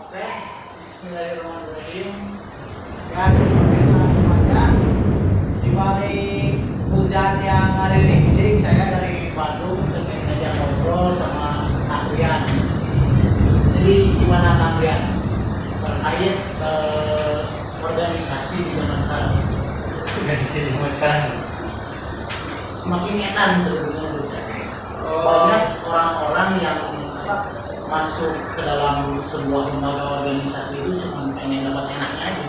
Oke, Bismillahirrahmanirrahim. Ya, pemirsa semuanya, di balik hujan yang hari ini, saya dari Bandung pengen ngajak ngobrol sama Kang Rian. Jadi gimana Kang Rian terkait organisasi di zaman sekarang? Organisasi zaman sekarang Semakin edan sebetulnya menurut saya. Banyak orang-orang yang masuk ke dalam sebuah lembaga organisasi itu cuma pengen dapat enaknya aja,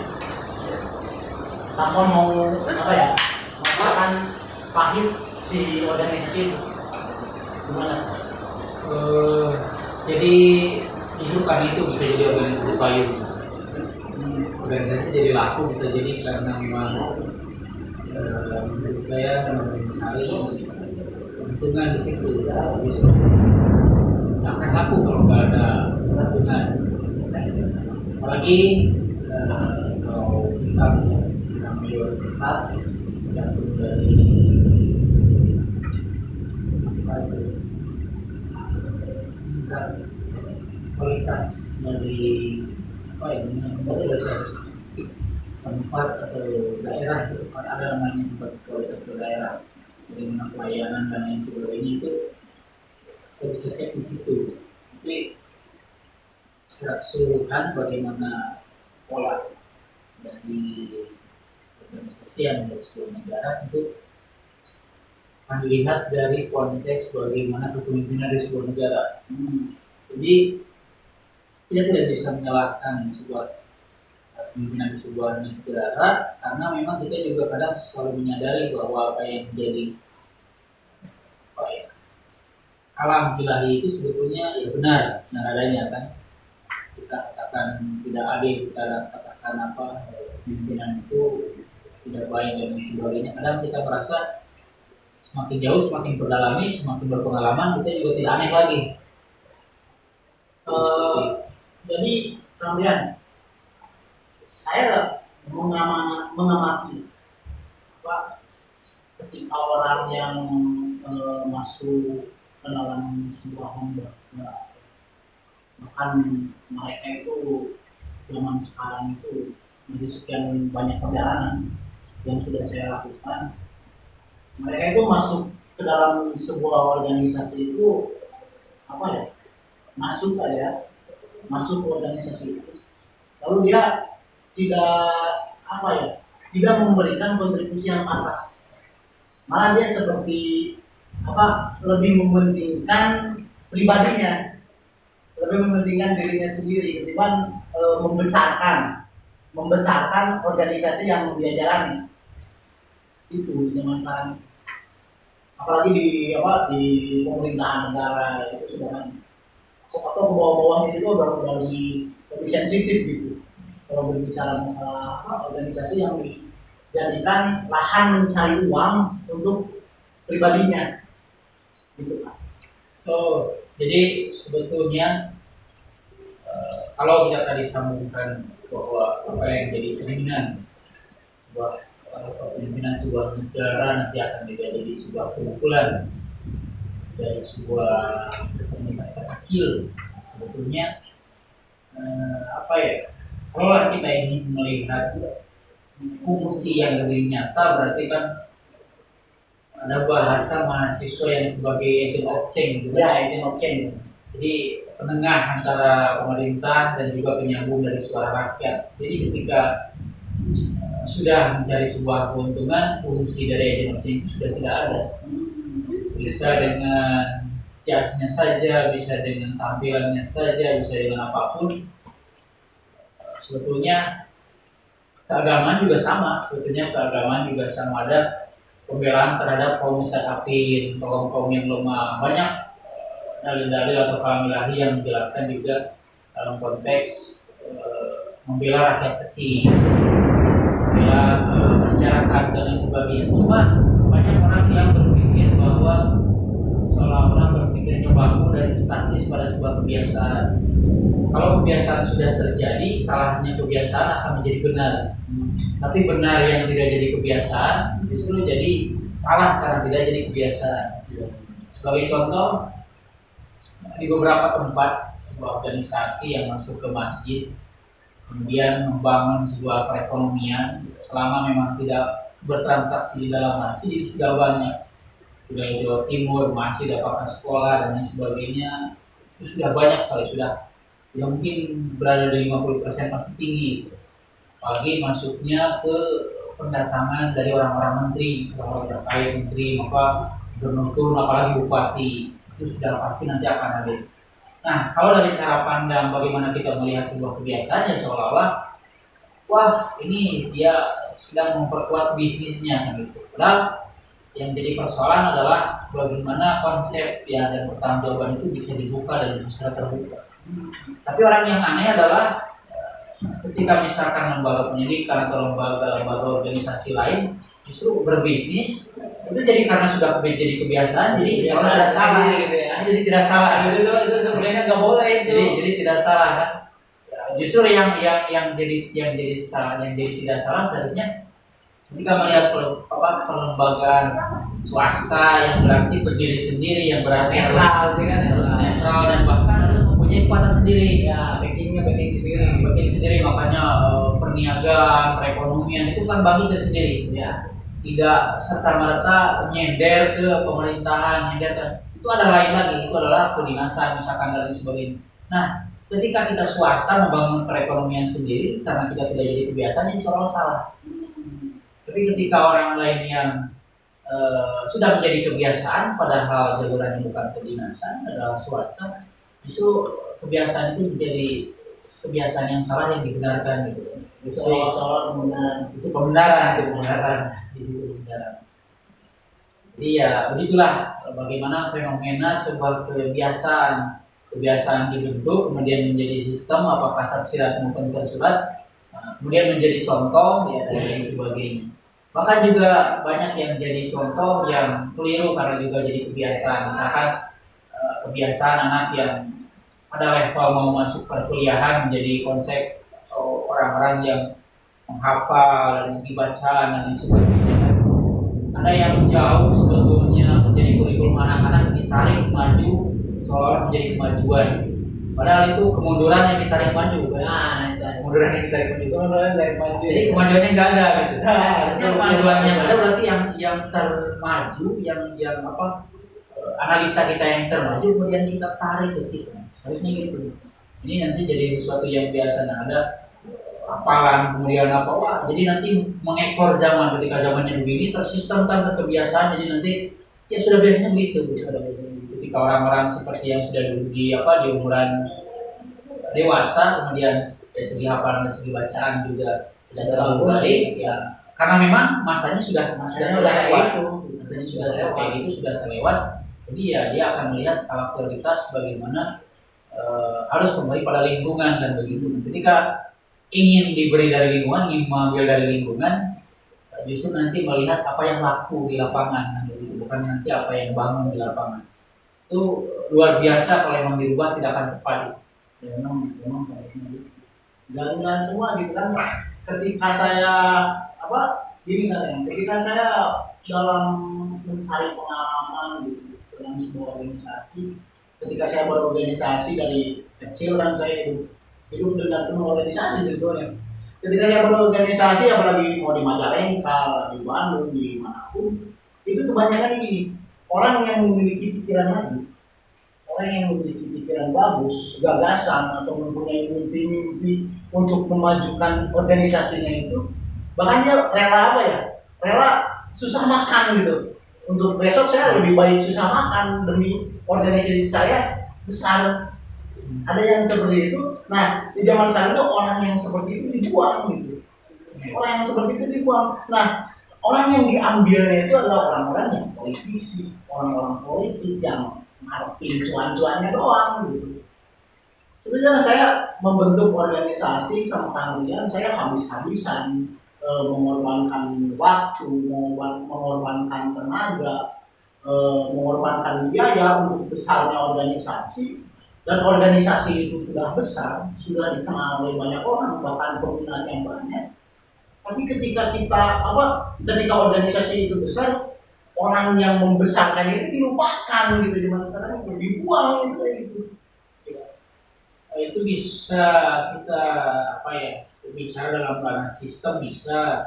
tanpa mau merasakan pahit si organisasi itu. Gimana? Jadi justru karena itu bisa jadi organisasi payung. Organisasi jadi laku bisa jadi karena memang menurut saya sama mencari keuntungan di situ. Akan laku kalau nggak ada keuntungan. Apalagi kalau misalnya mayoritas yang dari kualitas dari kualitas tempat atau daerah itu kan ada namanya tempat kualitas daerah dengan pelayanan dan lain sebagainya itu kita bisa cek di situ. Tapi secara keseluruhan bagaimana pola dari organisasi yang dari sebuah negara itu akan dilihat dari konteks bagaimana kepemimpinan di sebuah negara. Jadi kita tidak bisa menyalahkan sebuah kepemimpinan di sebuah negara karena memang kita juga kadang selalu menyadari bahwa apa yang menjadi alam ilahi itu sebetulnya ya benar adanya kan. Kita katakan tidak adil, kita katakan pemimpinan itu tidak baik dan sebagainya. Kadang kita merasa semakin jauh, semakin berdalami, semakin berpengalaman, kita juga tidak aneh lagi. Jadi kemudian saya mengamati ketika orang yang masuk ke dalam sebuah lembaga, bahkan mereka itu zaman sekarang itu dari sekian banyak perjalanan yang sudah saya lakukan, mereka itu masuk ke dalam sebuah organisasi itu masuk ke organisasi itu, lalu dia tidak memberikan kontribusi yang pantas, malah dia seperti lebih mementingkan pribadinya, lebih mementingkan dirinya sendiri ketimbang membesarkan organisasi yang dia jalani. Itu di zaman sekarang, apalagi di pemerintahan negara itu sudah kan, atau bawah-bawahnya itu udah lebih sensitif gitu kalau berbicara masalah organisasi yang dijadikan lahan mencari uang untuk pribadinya gitu kan. Jadi sebetulnya kalau kita tadi sambungkan bahwa apa yang jadi cerminan bahwa kepemimpinan sebuah negara nanti akan menjadi sebuah kumpulan dari sebuah komunitas kecil. Sebetulnya kalau kita ingin melihat fungsi yang lebih nyata, berarti kan ada bahasa mahasiswa yang sebagai agent of change, agent of change. Jadi penengah antara pemerintah dan juga penyambung dari suara rakyat. Jadi ketika sudah mencari sebuah keuntungan, fungsi dari agent of change sudah tidak ada. Bisa dengan jasnya saja, bisa dengan tampilannya saja, bisa dengan apapun. Sebetulnya keagamaan juga sama. Ada pembelaan terhadap kaum mustadafin, kaum yang lemah. Banyak dalil-dalil atau kalam ilahi yang menjelaskan juga dalam konteks membela rakyat kecil, membela masyarakat dan lain sebagainya. Cuma banyak orang yang berpikir bahwa seolah-olah berpikirnya bangun dari statis pada sebuah kebiasaan. Kalau kebiasaan sudah terjadi, salahnya kebiasaan akan menjadi benar. Tapi benar yang tidak jadi kebiasaan justru jadi salah karena tidak jadi kebiasaan. Sebagai contoh, di beberapa tempat sebuah organisasi yang masuk ke masjid, kemudian membangun sebuah perekonomian, selama memang tidak bertransaksi di dalam masjid itu sudah banyak. Sudah di Jawa Timur, masih apakah sekolah dan lain sebagainya, itu sudah banyak sekali, sudah ya mungkin berada di 50% pasti tinggi. Apalagi masuknya ke pendatangan dari orang-orang menteri, orang-orang terkait menteri, maka gubernur, apalagi bupati, itu sudah pasti nanti akan ada. Nah, kalau dari cara pandang bagaimana kita melihat sebuah kebiasaan, ya seolah-olah, wah ini dia sedang memperkuat bisnisnya, gitu. Padahal yang jadi persoalan adalah bagaimana konsep ya dan pertanggungjawaban itu bisa dibuka dan bisa terbuka. Tapi orang yang aneh adalah ketika misalkan lembaga pendidikan atau lembaga organisasi lain justru berbisnis, itu jadi karena sudah jadi kebiasaan, jadi orang tidak salah gitu ya. Jadi tidak salah. Itu sebenarnya nggak boleh itu. Jadi tidak salah kan. Justru yang jadi tidak salah seharusnya ketika melihat pelembagaan swasta yang berarti berdiri sendiri, yang berarti harus netral dan bahkan harus mempunyai kekuatan sendiri. Ya, backing sendiri, makanya perniagaan, perekonomian itu kan bagi sendiri. Ya, tidak serta merta nyender ke pemerintahan, itu ada lain lagi, itu adalah kedinasan misalkan dan sebagainya. Nah, ketika kita swasta membangun perekonomian sendiri karena kita tidak jadi kebiasaan, ini soal salah. Tapi ketika orang lain yang sudah menjadi kebiasaan, padahal jalurannya bukan kedinasan, adalah swasta, justru kebiasaan itu menjadi kebiasaan yang salah yang dibenarkan gitu. Soal kebenaran. Itu kebenaran di situ kebenaran. Jadi ya begitulah bagaimana fenomena sebuah kebiasaan dibentuk kemudian menjadi sistem, apakah tersirat maupun tersurat, kemudian menjadi contoh ya dan lain sebagainya. Bahkan juga banyak yang jadi contoh yang keliru karena juga jadi kebiasaan. Misalkan kebiasaan anak yang pada level mau masuk perkuliahan menjadi konsep orang-orang yang menghafal dari segi bacaan dan lain sebagainya. Ada yang jauh sebetulnya menjadi kurikulum anak-anak ditarik maju seolah menjadi kemajuan. Padahal itu kemunduran yang ditarik maju. Kemunduran yang ditarik maju. Jadi kemajuannya nggak ada gitu. Artinya kemajuannya ada berarti yang termaju, yang analisa kita yang termaju kemudian kita tarik ke kita. Harusnya gitu. Ini nanti jadi sesuatu yang biasa ada hafalan kemudian jadi nanti mengekor zaman, ketika zamannya begini tersistemkan ke kebiasaan, jadi nanti ya sudah biasanya begitu. Ketika orang-orang seperti yang sudah di umuran dewasa kemudian dari segi hafalan dan segi bacaan juga tidak terlalu baik ya, karena memang masanya sudah lewat, sudah terlewat. Jadi ya dia akan melihat skala prioritas bagaimana harus kembali pada lingkungan dan begitu. Ketika ingin diberi dari lingkungan, ingin mengambil dari lingkungan, justru nanti melihat apa yang laku di lapangan, bukan nanti apa yang bangun di lapangan. Itu luar biasa kalau memang dirubah tidak akan cepat. Ya, memang dan semua gitu kan. Ketika saya ketika saya dalam mencari pengalaman gitu dalam sebuah organisasi, ketika saya berorganisasi dari kecil kan saya hidup dengan penuh organisasi sebetulnya. Ketika saya berorganisasi, apalagi mau di Majalengka, di Bandung, di manapun, itu kebanyakan ini orang yang memiliki pikiran maju, orang yang memiliki pikiran bagus, gagasan atau mempunyai mimpi-mimpi untuk memajukan organisasinya itu, bahkan dia rela susah makan gitu. Untuk besok saya lebih baik susah makan demi organisasi saya besar. Ada yang seperti itu. Nah, di zaman sekarang itu orang yang seperti itu dibuang gitu. Orang yang seperti itu dibuang. Nah, orang yang diambilnya itu adalah orang-orang yang politisi, orang-orang politik yang ngarepin cuan-cuannya doang gitu. Sebenarnya saya membentuk organisasi sama kalian, saya habis-habisan mengorbankan waktu, mengorbankan tenaga, mengorbankan biaya untuk besarnya organisasi. Dan organisasi itu sudah besar, sudah dikenal oleh banyak orang, bahkan penggunaan yang banyak. Tapi ketika ketika organisasi itu besar, orang yang membesarkan itu dilupakan gitu, zaman sekarang itu dibuang gitu. itu bisa kita apa ya, bicara dalam ranah sistem bisa,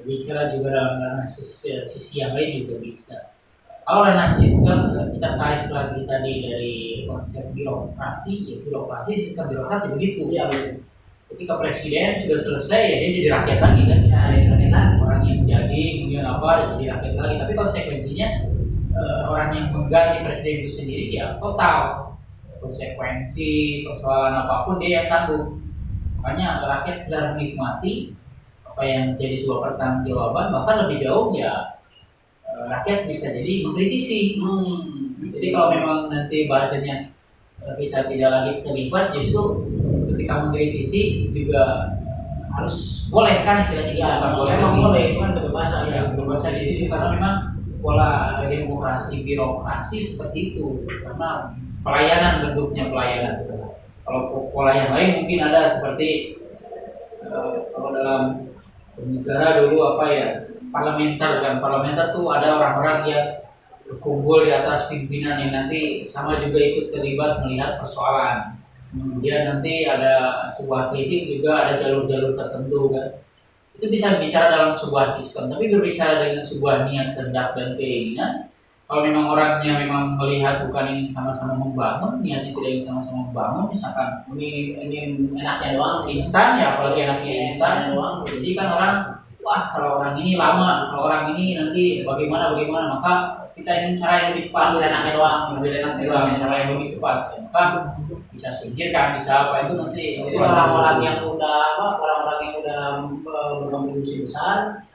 bicara juga dalam ranah sisi yang lain juga bisa. Kalau ranah sistem kita tarik lagi tadi dari konsep birokrasi, ya birokrasi sistem birokrasi begitu ya. Ketika presiden sudah selesai ya dia jadi rakyat lagi kan, ya, orang yang jadi kemudian apa dia jadi rakyat lagi. Tapi konsekuensinya orang yang mengganti presiden itu sendiri ya total konsekuensi persoalan apapun dia yang tanggung. Makanya rakyat sekedar menikmati apa yang jadi sebuah pertanggungjawaban, bahkan lebih jauh ya rakyat bisa jadi mengkritisi. Jadi kalau memang nanti bahasanya kita tidak lagi terlibat, justru ketika mengkritisi juga harus boleh kan istilahnya Ya, memang boleh itu kan kebebasan ya, kebebasan di situ karena memang pola demokrasi birokrasi seperti itu, karena pelayanan bentuknya pelayanan. Kalau pola yang lain mungkin ada seperti kalau dalam negara dulu apa ya, parlementer kan, parlementer tuh ada orang-orang yang berkumpul di atas pimpinan yang nanti sama juga ikut terlibat melihat persoalan. Kemudian nanti ada sebuah kritik juga, ada jalur-jalur tertentu kan. Itu bisa bicara dalam sebuah sistem, tapi berbicara dengan sebuah niat kehendak dan keinginan. Kalau memang orangnya memang melihat bukan ingin sama-sama membangun, niatnya tidak ingin sama-sama membangun, misalkan ini enaknya doang instan ya, apalagi enaknya instan doang. Jadi kan orang, wah kalau orang ini lama, kalau orang ini nanti bagaimana, maka kita ingin cara yang lebih cepat, enaknya doang, cara yang lebih cepat. Maka bisa singkirkan, bisa apa itu nanti. Jadi orang-orang yang udah berkontribusi besar,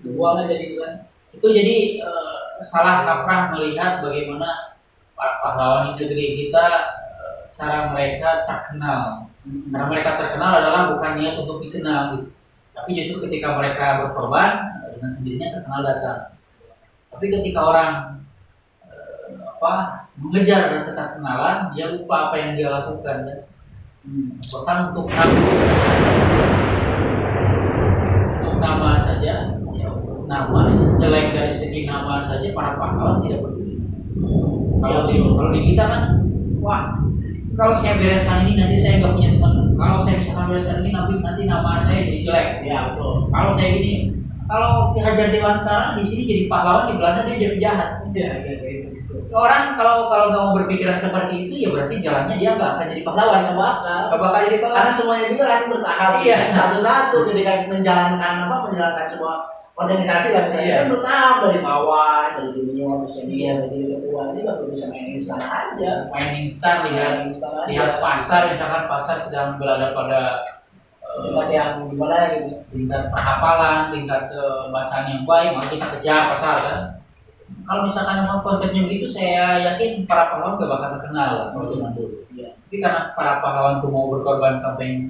buang aja gitu kan. Itu jadi salah kaprah melihat bagaimana para pahlawan negeri kita cara mereka terkenal. Karena mereka terkenal adalah bukan niat untuk dikenal, gitu. Tapi justru ketika mereka berkorban dengan sendirinya terkenal datang. Tapi ketika orang mengejar dan keterkenalan, dia lupa apa yang dia lakukan. Ya. Bahkan untuk nama saja, ya, nama jelek dari segi nama saja para pahlawan tidak peduli. Kalau di kita kan, wah kalau saya bereskan ini nanti saya nggak punya teman. Kalau saya misalkan bereskan ini nanti nama saya jadi jelek. Ya betul. Kalau saya gini, kalau Ki Hajar Dewantara di sini jadi pahlawan, di Belanda dia jadi jahat. Ya. Orang kalau nggak mau berpikiran seperti itu, ya berarti jalannya dia nggak akan jadi pahlawan, nggak bakal jadi pahlawan. Karena semuanya juga kan bertahap, iya. Satu-satu ketika menjalankan sebuah organisasi lah, misalnya kan bertahap dari bawah, dari junior, senior, dari ketua, ini nggak perlu bisa main instan aja. Main instan lihat pasar, misalkan pasar sedang berada pada tempat yang gimana gitu, tingkat perhafalan, tingkat bacaan yang baik, maka kita kejar pasar kan. Kalau misalkan memang konsepnya begitu, saya yakin para pahlawan gak bakal terkenal lah kalau zaman dulu. Ya. Tapi karena para pahlawan tuh mau berkorban sampai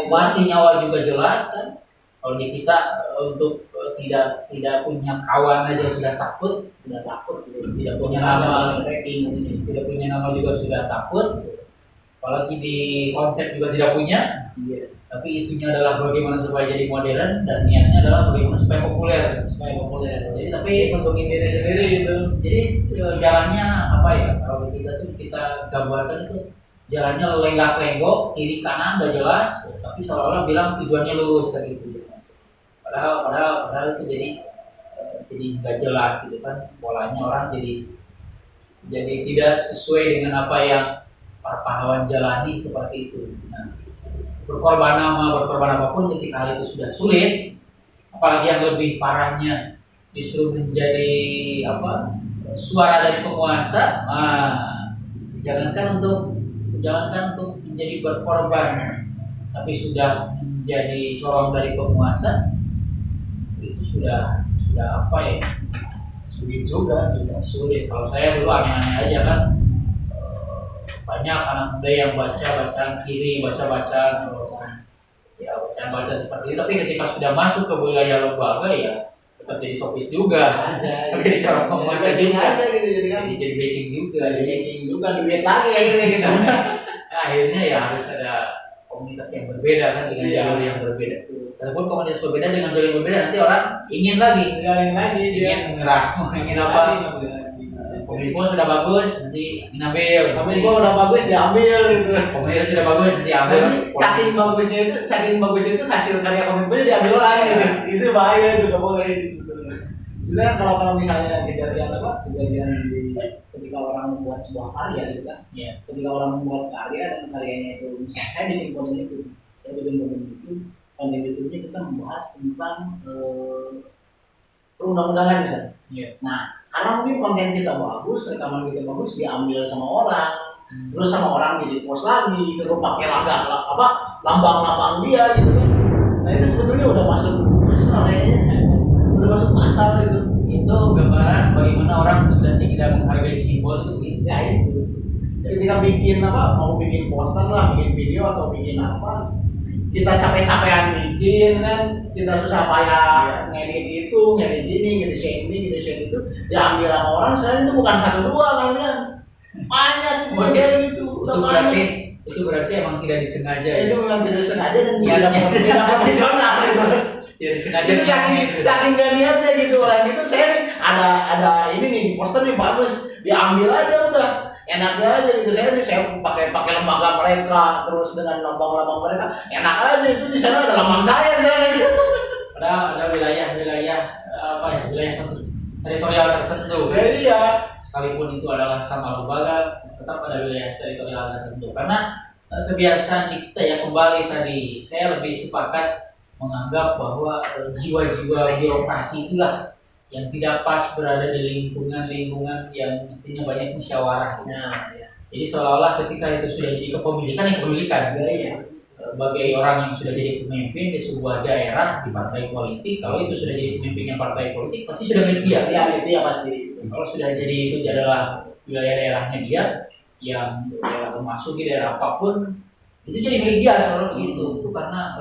mati nyawa juga jelas kan. Kalau di kita untuk tidak punya kawan aja sudah takut, tidak punya nama, tidak punya nama juga sudah takut. Apalagi di konsep juga tidak punya. Iya. Tapi isunya adalah bagaimana supaya jadi modern dan niatnya adalah bagaimana supaya populer. Jadi tapi untungin diri sendiri gitu. Jadi jalannya apa ya? Kalau kita gambarkan itu jalannya lenggak-lenggok, kiri kanan nggak jelas, tapi seolah-olah bilang tujuannya lurus kayak gitu. Padahal itu jadi nggak jelas gitu kan, polanya orang jadi tidak sesuai dengan apa yang para pahlawan jalani seperti itu. Nah, berkorban apapun ketika hal itu sudah sulit, apalagi yang lebih parahnya justru menjadi suara dari penguasa. Jangankan untuk menjadi berkorban, tapi sudah menjadi corong dari penguasa, itu sudah sulit juga. Kalau saya dulu aneh-aneh aja kan. Banyak anak muda yang baca-bacaan kiri, baca-bacaan seperti itu, tapi ketika sudah masuk ke wilayah lembaga ya tetap jadi sopis juga, jadi cara penguasa aja gitu, jadi backing juga, duit lagi ya gitu. Akhirnya ya harus ada komunitas yang berbeda kan dengan jalur yang berbeda. Walaupun komunitas berbeda dengan jalur yang berbeda, nanti orang ingin lagi, ingin ngerasa, ingin apa? Kominfo sudah bagus, nanti ngambil. Kominfo udah bagus diambil gitu. Kominfo sudah bagus, nanti ambil. Nanti saking bagusnya itu hasil karya Kominfo diambil orang gitu. Itu bahaya itu, nggak boleh gitu. Sebenarnya kalau misalnya kejadian di ketika orang membuat sebuah karya gitu kan, ketika orang membuat karya dan karyanya itu, misalnya saya bikin konten YouTube-nya kita membahas tentang perundang-undangan misalnya. Nah, karena mungkin konten kita bagus, rekaman kita bagus, diambil sama orang, terus sama orang di post lagi, terus pakai lambang-lambang dia gitu kan. Nah itu sebetulnya udah masuk pasal kayaknya, udah masuk pasal itu. Itu gambaran bagaimana orang sudah tidak menghargai simbol itu. Ya itu. Ketika bikin mau bikin poster lah, bikin video atau bikin apa, kita capek-capekan bikin kan, kita susah payah ngedit itu, ngedit ini, ngedit itu, diambil sama orang. Saya itu bukan 1-2 kalian, banyak kayak gitu. Itu berarti emang tidak disengaja. Itu memang tidak disengaja dan tidak profesional itu. Tidak disengaja. Itu saking gak niatnya gitu orang itu. Saya ada ini nih poster nih bagus, diambil aja udah. Enaknya aja gitu, saya pakai lembaga mereka, terus dengan lambang-lambang mereka, enak aja itu. Di sana ada lambang saya gitu. Ada wilayah teritorial tertentu. Iya. Sekalipun itu adalah sama lembaga, tetap ada wilayah teritorial tertentu. Karena kebiasaan kita yang kembali tadi, saya lebih sepakat menganggap bahwa jiwa-jiwa birokrasi itulah yang tidak pas berada di lingkungan yang mestinya banyak musyawarah. Nah, ya. Jadi seolah-olah ketika itu sudah jadi kepemilikan. Iya. Sebagai orang yang sudah jadi pemimpin di sebuah daerah di partai politik, kalau itu sudah jadi pemimpinnya partai politik pasti sudah milik dia. Iya, dia pasti. Kalau sudah jadi itu adalah wilayah daerahnya dia, yang memasuki daerah apapun itu jadi milik dia, seolah begitu. Itu karena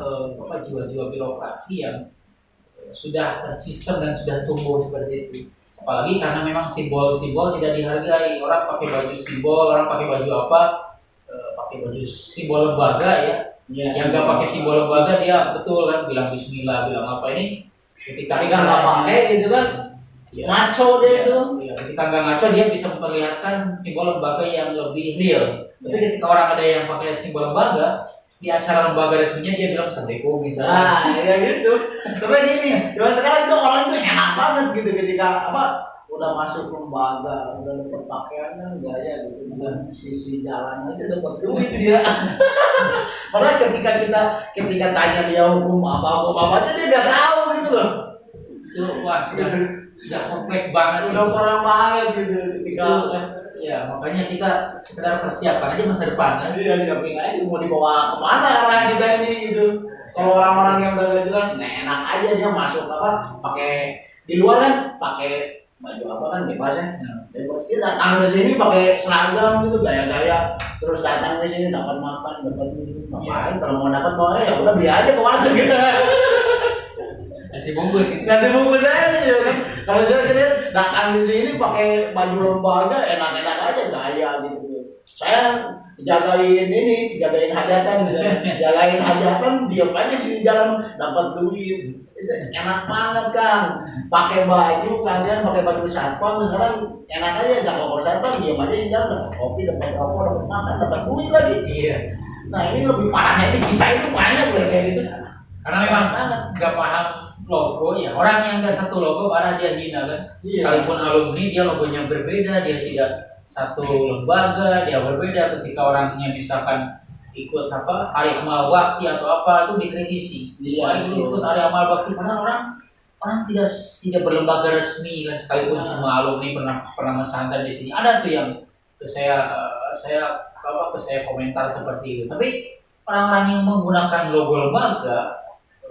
jiwa-jiwa birokrasi yang sudah tersistem dan sudah tumbuh seperti itu. Apalagi karena memang simbol-simbol tidak dihargai. Orang pakai baju simbol, orang pakai baju apa, pakai baju simbol lembaga ya. Yang nggak pakai simbol lembaga dia betul kan bilang Bismillah, bilang apa ini. Ketika nggak pakai gitu kan, ngaco deh itu. Ketika nggak ngaco dia bisa memperlihatkan simbol lembaga yang lebih real. Tapi ketika orang ada yang pakai simbol lembaga, di acara lembaga resminya dia bilang Assalamualaikum misalnya. Nah, ya gitu. Sebenarnya gini, zaman sekarang itu orang itu enak banget gitu ketika udah masuk lembaga, udah dapat pakaian kan gaya gitu, dan sisi jalan aja dapat duit dia. Padahal ketika tanya dia hukum apa aja dia nggak tahu gitu loh. Itu sudah kompleks banget. Udah parah banget gitu ketika. Ya, makanya kita sekedar persiapkan aja masa depan kan. Iya, siapin aja mau dibawa kemana arah kita ini gitu. Kalau orang-orang yang udah jelas, enak aja dia masuk pakai di luar kan pakai baju apa kan bebasnya. Dan buat dia datang ke sini pakai seragam gitu gaya-gaya, terus datang ke sini dapat makan, dapat minum, ngapain? Kalau mau dapat mau ya udah beli aja ke warteg gitu. Nasi bungkus gitu. Nasi bungkus aja gitu kan. Kalau kita datang di sini pakai baju lembaga enak-enak aja gaya gitu. Saya jagain hajatan, diam aja sih di jalan dapat duit. Itu enak banget kan. Pakai baju kalian pakai baju satpam sekarang enak aja enggak kalau satpam diam aja di jalan dapat kopi, dapat rokok, dapat makan, dapat duit lagi. Iya. Nah, ini lebih parahnya di kita itu banyak kayak gitu. Karena memang nggak paham logo ya, orang yang nggak satu logo malah dia hina kan. Sekalipun alumni dia logonya berbeda, dia tidak satu lembaga, dia berbeda. Ketika orangnya misalkan ikut hari amal bakti atau apa itu dikritisi. Wah, itu ikut hari amal bakti, padahal orang tidak berlembaga resmi kan, sekalipun semua alumni pernah mensantai di sini. Ada tuh yang saya komentar seperti itu. Tapi orang-orang yang menggunakan logo lembaga,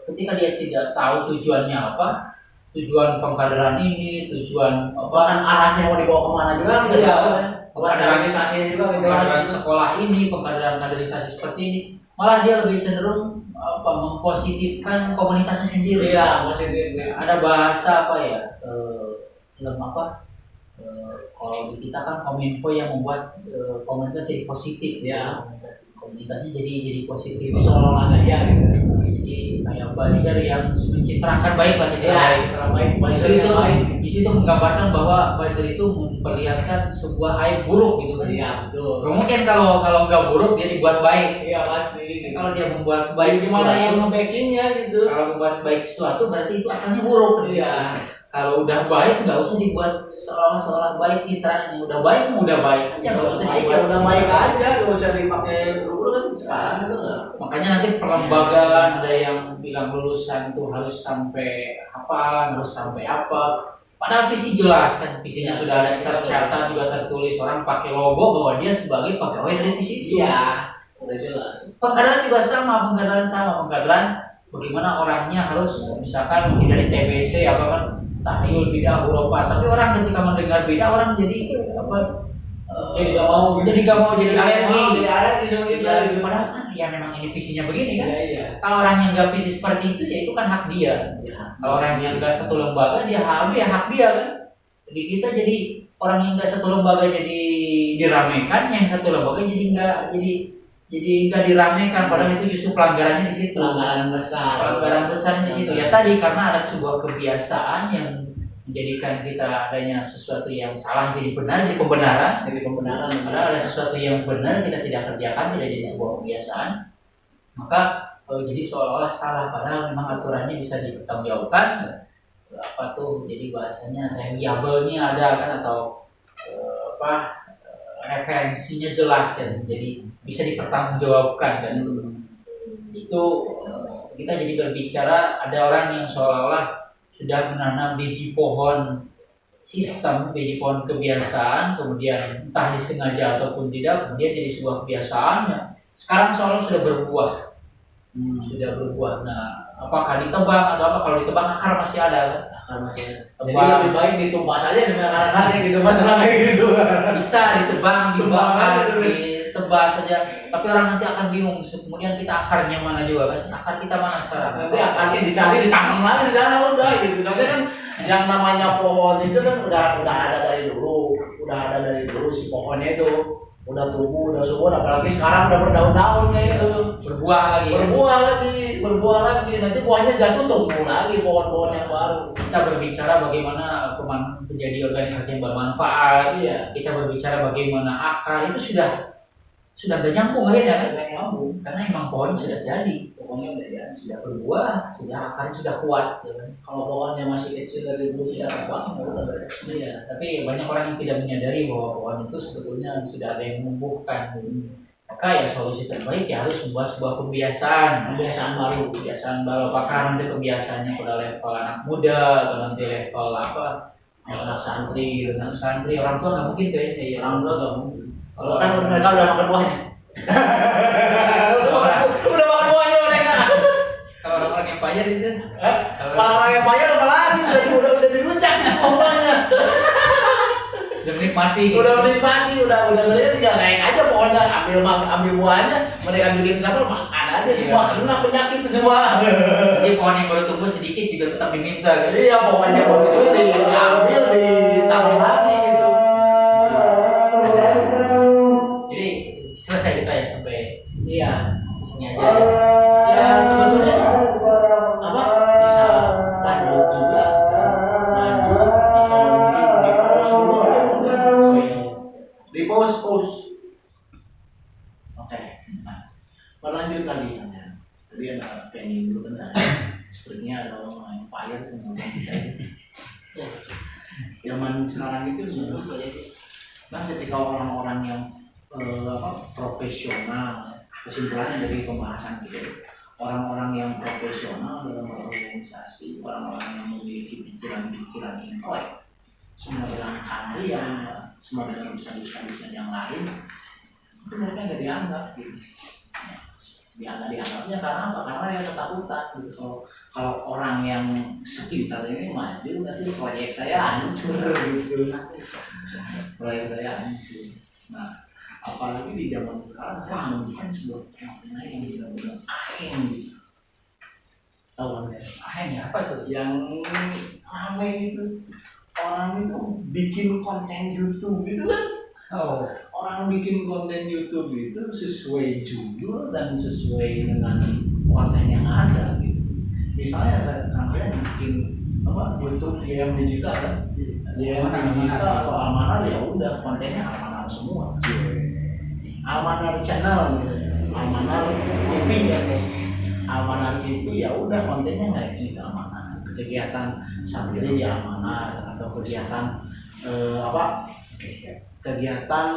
ketika dia tidak tahu tujuannya apa, tujuan pengkaderan ini, tujuan bahkan arahnya mau dibawa kemana juga nggak tahu kan. Pengkaderisasi juga, pengkaderan sekolah ini, pengkaderan kaderisasi seperti ini, malah dia lebih cenderung mempositifkan komunitasnya sendiri. Iya, positif. Ada bahasa apa ya? Kalau di kita kan Kominfo yang membuat komunitas jadi positif ya. Komunitasnya jadi positif. Seolah-olah ya gitu. Jadi kayak buzzer yang mencitrakan baik lah citra Ya, baik. citra baik, Di buzzer situ, yang baik. di situ menggambarkan bahwa buzzer itu memperlihatkan sebuah aib buruk gitu kan. Iya, betul. Mungkin kalau nggak buruk dia dibuat baik. Iya, pasti. Kalau dia membuat baik Gimana sesuatu, yang nge-backingnya gitu. kalau membuat baik sesuatu berarti itu asalnya buruk. Iya. Kalau udah baik nggak usah dibuat seolah-olah baik citranya. Udah baik udah baik aja, nggak usah Baik dibuat. ya udah baik aja, gak usah dipakai dulu kan sekarang itu lah. Makanya nanti perlembagaan ada yang bilang lulusan tuh harus sampai apa, harus sampai apa. Padahal visi jelas kan, visinya sudah ada tercatat juga tertulis, orang pakai logo bahwa dia sebagai pegawai dari visi. Iya, udah jelas. Pengkaderan juga sama, pengkaderan bagaimana orangnya harus misalkan menghindari TBC apa kan tahyul bidah hurufat, tapi orang ketika mendengar bidah orang jadi apa Jadi gak mau gitu. jadi gak mau jadi alergi. Jadi alergi sama kita Ya, gitu. padahal kan ya memang ini visinya begini kan. Iya, iya. Kalau orang yang nggak visi seperti itu ya itu kan hak dia. Kalau orang yang nggak satu lembaga dia hak dia kan. Jadi kita jadi orang yang nggak satu lembaga jadi diramekan, yang satu lembaga jadi nggak diramekan. Padahal itu justru pelanggarannya di situ. Pelanggaran besar. Pelanggaran besarnya di situ. Ya tadi karena ada sebuah kebiasaan yang menjadikan kita adanya sesuatu yang salah jadi benar, jadi pembenaran. Jadi pembenaran. Padahal ada sesuatu yang benar kita tidak kerjakan, tidak jadi sebuah kebiasaan, maka jadi seolah-olah salah. Padahal memang aturannya bisa dipertanggungjawabkan. Apa tuh? Jadi bahasanya reliable-nya ada kan atau referensinya jelas kan. Jadi bisa dipertanggungjawabkan dan itu kita jadi berbicara ada orang yang seolah-olah sudah menanam biji pohon sistem, biji pohon kebiasaan, kemudian entah disengaja ataupun tidak, kemudian jadi sebuah kebiasaan. Ya. Sekarang soalnya sudah berbuah, sudah berbuah. Nah, apakah ditebang atau apa? Kalau ditebang akar masih ada kan? Akar masih ada. Jadi Tebang. lebih baik ditumbas aja sebenarnya akar-akarnya gitu masalah kayak gitu. Bisa ditebang, Tebang dibakar, aja sebenarnya. ditebas saja. Tapi orang nanti akan bingung. Kemudian kita akarnya mana juga kan? Akar kita mana sekarang? Nanti akarnya dicari ditanam lagi di sana udah gitu. Soalnya kan yang namanya pohon itu kan udah ada dari dulu si pohonnya itu udah tumbuh udah subur, apalagi sekarang udah berdaun-daun kayak gitu. Berbuah lagi. Berbuah lagi nanti buahnya jatuh tumbuh lagi pohon-pohon yang baru. Kita berbicara bagaimana menjadi organisasi yang bermanfaat. Iya. Kita berbicara bagaimana akar itu sudah gak nyambung akhirnya kan? Gak nyambung. Karena emang pohonnya sudah jadi, Pohonnya udah jadi. sudah berbuah, sudah akarnya sudah kuat. Ya kan? Kalau pohonnya masih kecil dari dulu tidak terbang, ya udah beres. Iya, tapi banyak orang yang tidak menyadari bahwa pohon itu sebetulnya sudah ada yang menumbuhkan. Maka ya solusi terbaik ya harus membuat sebuah Kebiasaan baru. kebiasaan baru. Apakah nanti kebiasaannya pada level anak muda atau nanti level apa? Anak santri, Anak santri, orang tua nggak mungkin kayaknya. Ya. orang tua gak mungkin. Kalau kan mereka udah makan buahnya. udah makan buahnya mereka. Kalau orang-orang yang bayar itu, Orang yang bayar apa lagi? Udah dirucak nih buahnya. udah menikmati. Udah menikmati, udah mereka tinggal naik aja pohonnya, ambil buahnya, mereka bikin sambal makan aja semua, kena penyakit itu semua. Jadi pohon yang baru tumbuh sedikit juga tetap diminta. Kan? Iya, pokoknya kondisinya diambil, ditaruh lagi gitu. Jadi selesai kita ya sampai Iya. di sini aja. Ya. Ya sebetulnya apa bisa lanjut juga, lanjut kalau mungkin di pause dulu ya, di pause. Oke, berlanjut lagi. Tadi ada pengen dulu kan, sepertinya ada orang yang payah tuh ngomong kita ini. Zaman sekarang itu sebetulnya kan ketika orang-orang yang profesional, kesimpulannya dari pembahasan kita, orang-orang yang profesional dalam organisasi, orang-orang yang memiliki pikiran-pikiran intelek, semua barangkali yang semua dengan usaha-usaha yang lain, itu mereka nggak dianggap gitu. Dia nggak dianggapnya karena apa? Karena dia ketakutan gitu. Kalau orang yang sekitar ini maju, nanti proyek saya hancur gitu. Proyek saya hancur. Nah, apalagi di zaman sekarang saya menemukan sebuah fenomena yang benar-benar aheng gitu. Tahu kan ya? Aheng ya apa itu? Yang ramai itu orang itu bikin konten YouTube gitu kan? Oh, Orang bikin konten YouTube itu sesuai judul dan sesuai dengan konten yang ada gitu. misalnya saya bikin apa YouTube GM digital kan, GM digital atau Almanar ya udah kontennya Almanar semua. Almanar channel, Almanar TV ya, Almanar TV ya udah kontennya ngaji Almanar, kegiatan santri di Almanar atau kegiatan kegiatan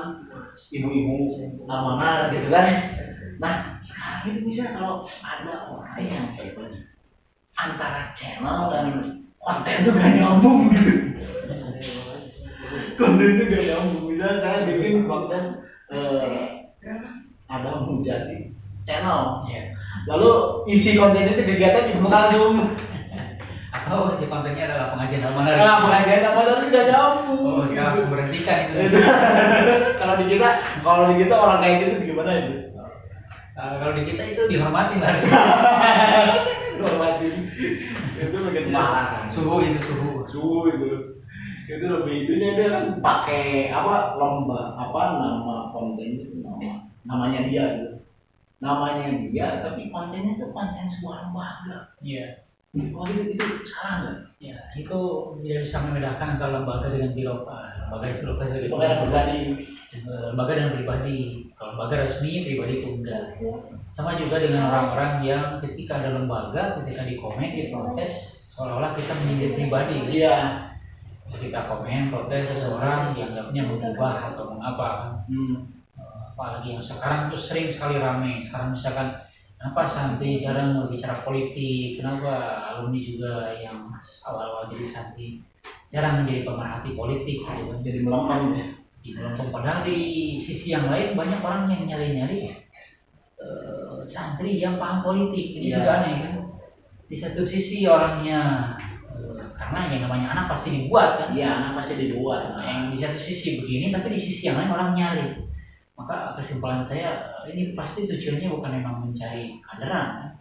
ibu-ibu Almanar gitu kan. Nah sekarang itu bisa kalau ada orang yang antara channel dan konten itu gak nyambung gitu, konten itu gak nyambung. Misalnya saya bikin konten ada menjadi channel, lalu isi konten itu kegiatan juga langsung atau si kontennya adalah pengajian Almanar. Nah, pengajian Almanar itu gak nyambung. Oh, saya langsung berhentikan itu. Kalau di kita orang kayak gitu gimana itu? Kalau di kita itu dihormatin harus. Dihormatin. Itu bagian parah. Suhu itu. Itu lebih itunya dia kan pakai nama konten itu namanya dia gitu. Namanya dia tapi kontennya itu konten sebuah lembaga. Iya. Oh itu salah nggak? Ya itu tidak bisa membedakan antara lembaga dengan birokrat. Lembaga dan pribadi. Kalau lembaga resmi, pribadi itu enggak. Sama juga dengan orang-orang yang ketika ada lembaga, ketika dikomen, diprotes, seolah-olah kita menyindir pribadi. Iya. Kita komen, protes seseorang dianggapnya mengubah atau mengapa. Apalagi yang sekarang tuh sering sekali ramai. Sekarang misalkan kenapa santri jarang berbicara politik, kenapa alumni juga yang awal-awal jadi santri jarang menjadi pemerhati politik gitu kan, jadi melempem ya. Di melempem, padahal di sisi yang lain banyak orang yang nyari-nyari santri yang paham politik. Ini juga aneh kan. Di satu sisi orangnya karena yang namanya anak pasti dibuat kan. Iya, anak pasti dibuat. Nah, yang di satu sisi begini, tapi di sisi yang lain orang nyari. Maka kesimpulan saya ini pasti tujuannya bukan memang mencari kaderan, kan?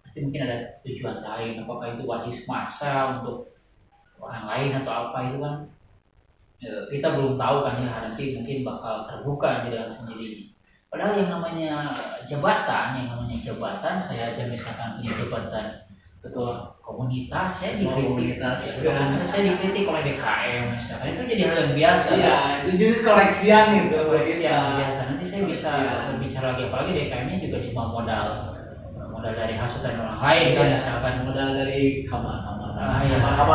Pasti mungkin ada tujuan lain. Apakah itu basis massa untuk orang lain atau apa itu kan kita belum tahu kan ya, nanti mungkin bakal terbuka dengan sendiri. Padahal yang namanya jabatan, saya aja misalkan punya jabatan ketua komunitas, saya dikritik oleh DKM misalkan, itu jadi hal yang biasa. Iya, itu jenis koreksian itu. Biasa. Nanti saya bisa berbicara lagi, apalagi DKM-nya juga cuma modal dari hasutan orang lain kan, misalkan modal dari kabar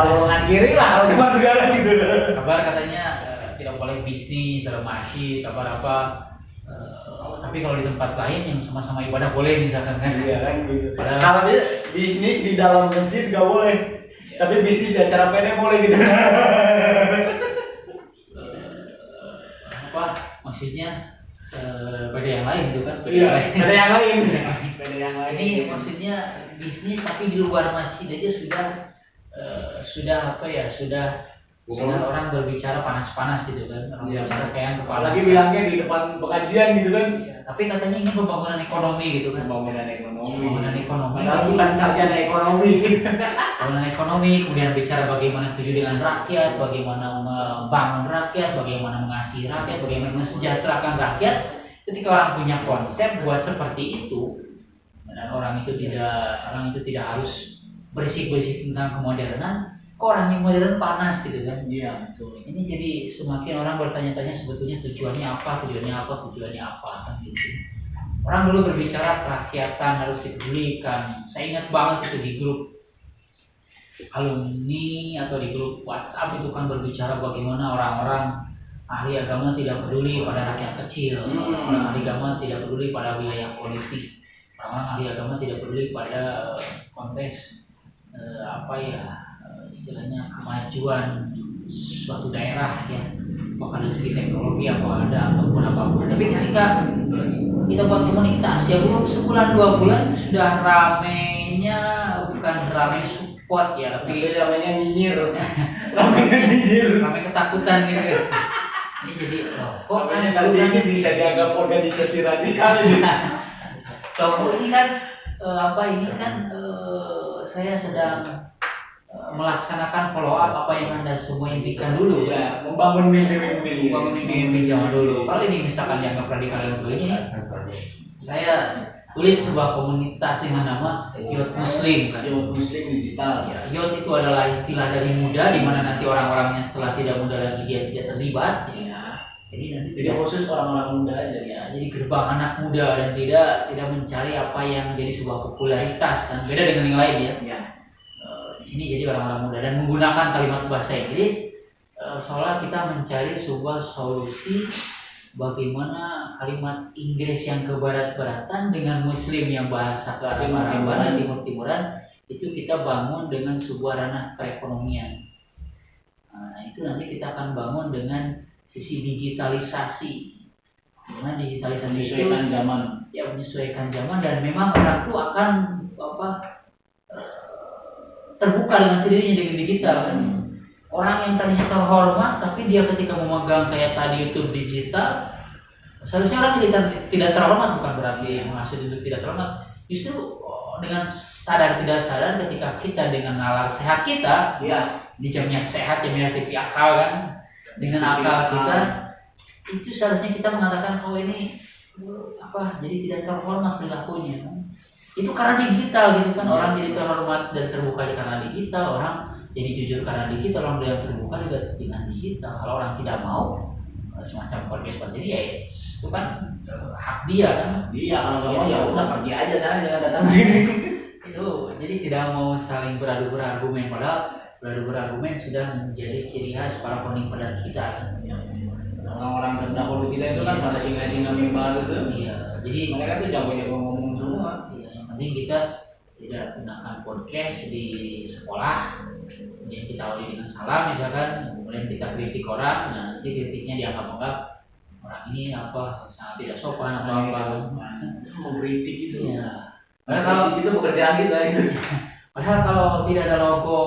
golongan kiri lah kalau cuma segala gitu. Kabar katanya tidak boleh bisnis dalam masjid, kabar apa. Tapi kalau di tempat lain yang sama-sama ibadah boleh misalkan kan. Iya kan gitu. Kalau dia bisnis di dalam masjid gak boleh. Tapi bisnis di acara PD boleh gitu. Maksudnya pada yang lain gitu kan. Pada yang lain. Ini maksudnya bisnis tapi di luar masjid aja sudah orang berbicara panas-panas gitu kan. Orang bicara kayak kepala. Lagi bilangnya di depan pengajian gitu kan. Tapi katanya ini pembangunan ekonomi gitu kan. Pembangunan ekonomi. Padahal bukan sarjana ekonomi. Pembangunan ekonomi, kemudian bicara bagaimana setuju dengan rakyat, bagaimana membangun rakyat, bagaimana mengasihi rakyat, bagaimana mensejahterakan rakyat. Ketika orang punya konsep buat seperti itu, dan orang itu tidak harus berisik-berisik tentang kemodernan. Kok orang yang modern panas gitu kan? Iya, betul. Ini jadi semakin orang bertanya-tanya sebetulnya tujuannya apa kan gitu. Orang dulu berbicara kerakyatan harus dipedulikan. Saya ingat banget itu di grup alumni atau di grup WhatsApp itu kan berbicara bagaimana orang-orang ahli agama tidak peduli pada rakyat kecil, orang ahli agama tidak peduli pada wilayah politik, orang ahli agama tidak peduli pada konteks istilahnya kemajuan suatu daerah ya, bahkan dari segi teknologi ataupun apapun. Tapi ketika kita buat komunitas ya belum sebulan 2 bulan sudah ramenya, bukan rame support ya, tapi ramenya nyinyir. Rame ketakutan gitu. Ini jadi kok nanti ini bisa dianggap organisasi radikal ini. Loh, ini kan saya sedang melaksanakan follow up apa yang Anda semua impikan dulu ya, membangun mimpi zaman dulu. Kalau ini misalkan dianggap radikal dan sebagainya, saya tulis sebuah komunitas dengan nama Youth Muslim kan. Youth Muslim digital. Ya, youth itu adalah istilah dari muda, di mana nanti orang-orangnya setelah tidak muda lagi dia tidak terlibat. Ya. Jadi nanti Tidak khusus orang-orang muda aja. ya, jadi gerbang anak muda dan tidak mencari apa yang jadi sebuah popularitas kan. Beda dengan yang lain ya. Ya. Di sini jadi orang-orang muda dan menggunakan kalimat bahasa Inggris, seolah kita mencari sebuah solusi bagaimana kalimat Inggris yang kebarat-baratan dengan Muslim yang bahasa kearab-araban, timur-timuran itu kita bangun dengan sebuah ranah perekonomian. Nah, itu nanti kita akan bangun dengan sisi digitalisasi. Dengan digitalisasi Menyesuaikan itu, zaman. ya menyesuaikan zaman dan memang orang itu akan terbuka dengan sendirinya dengan digital kan. Orang yang tadinya terhormat tapi dia ketika memegang kayak tadi itu digital, seharusnya orang tidak terhormat, bukan berarti maksud itu tidak terhormat. Justru dengan sadar tidak sadar ketika kita dengan nalar sehat kita, Ya. di jamnya sehat jamnya TV akal kan, dengan akal kita itu seharusnya kita mengatakan oh ini jadi tidak terhormat perilakunya kan. Itu karena digital gitu kan, orang jadi terhormat dan terbuka karena digital, orang jadi jujur karena digital, orang yang terbuka juga dengan digital. Kalau orang tidak mau semacam podcast seperti ini ya itu kan hak dia kan. Iya, kalau nggak mau ya udah pergi aja sana, jangan datang sini. Itu jadi tidak mau saling beradu berargumen, padahal beradu berargumen sudah menjadi ciri khas para founding father kita kan. Orang-orang terdahulu kita itu kan pada singa-singa mimbar itu. Iya, jadi mereka tuh jago-jago ngomong semua. Iya, yang penting kita tidak gunakan podcast di sekolah, kemudian kita awali dengan salam misalkan, kemudian kita kritik orang, nah nanti kritiknya dianggap orang ini sangat tidak sopan atau apa. Mengkritik itu. Iya. Padahal kalau itu pekerjaan kita itu. Padahal kalau tidak ada logo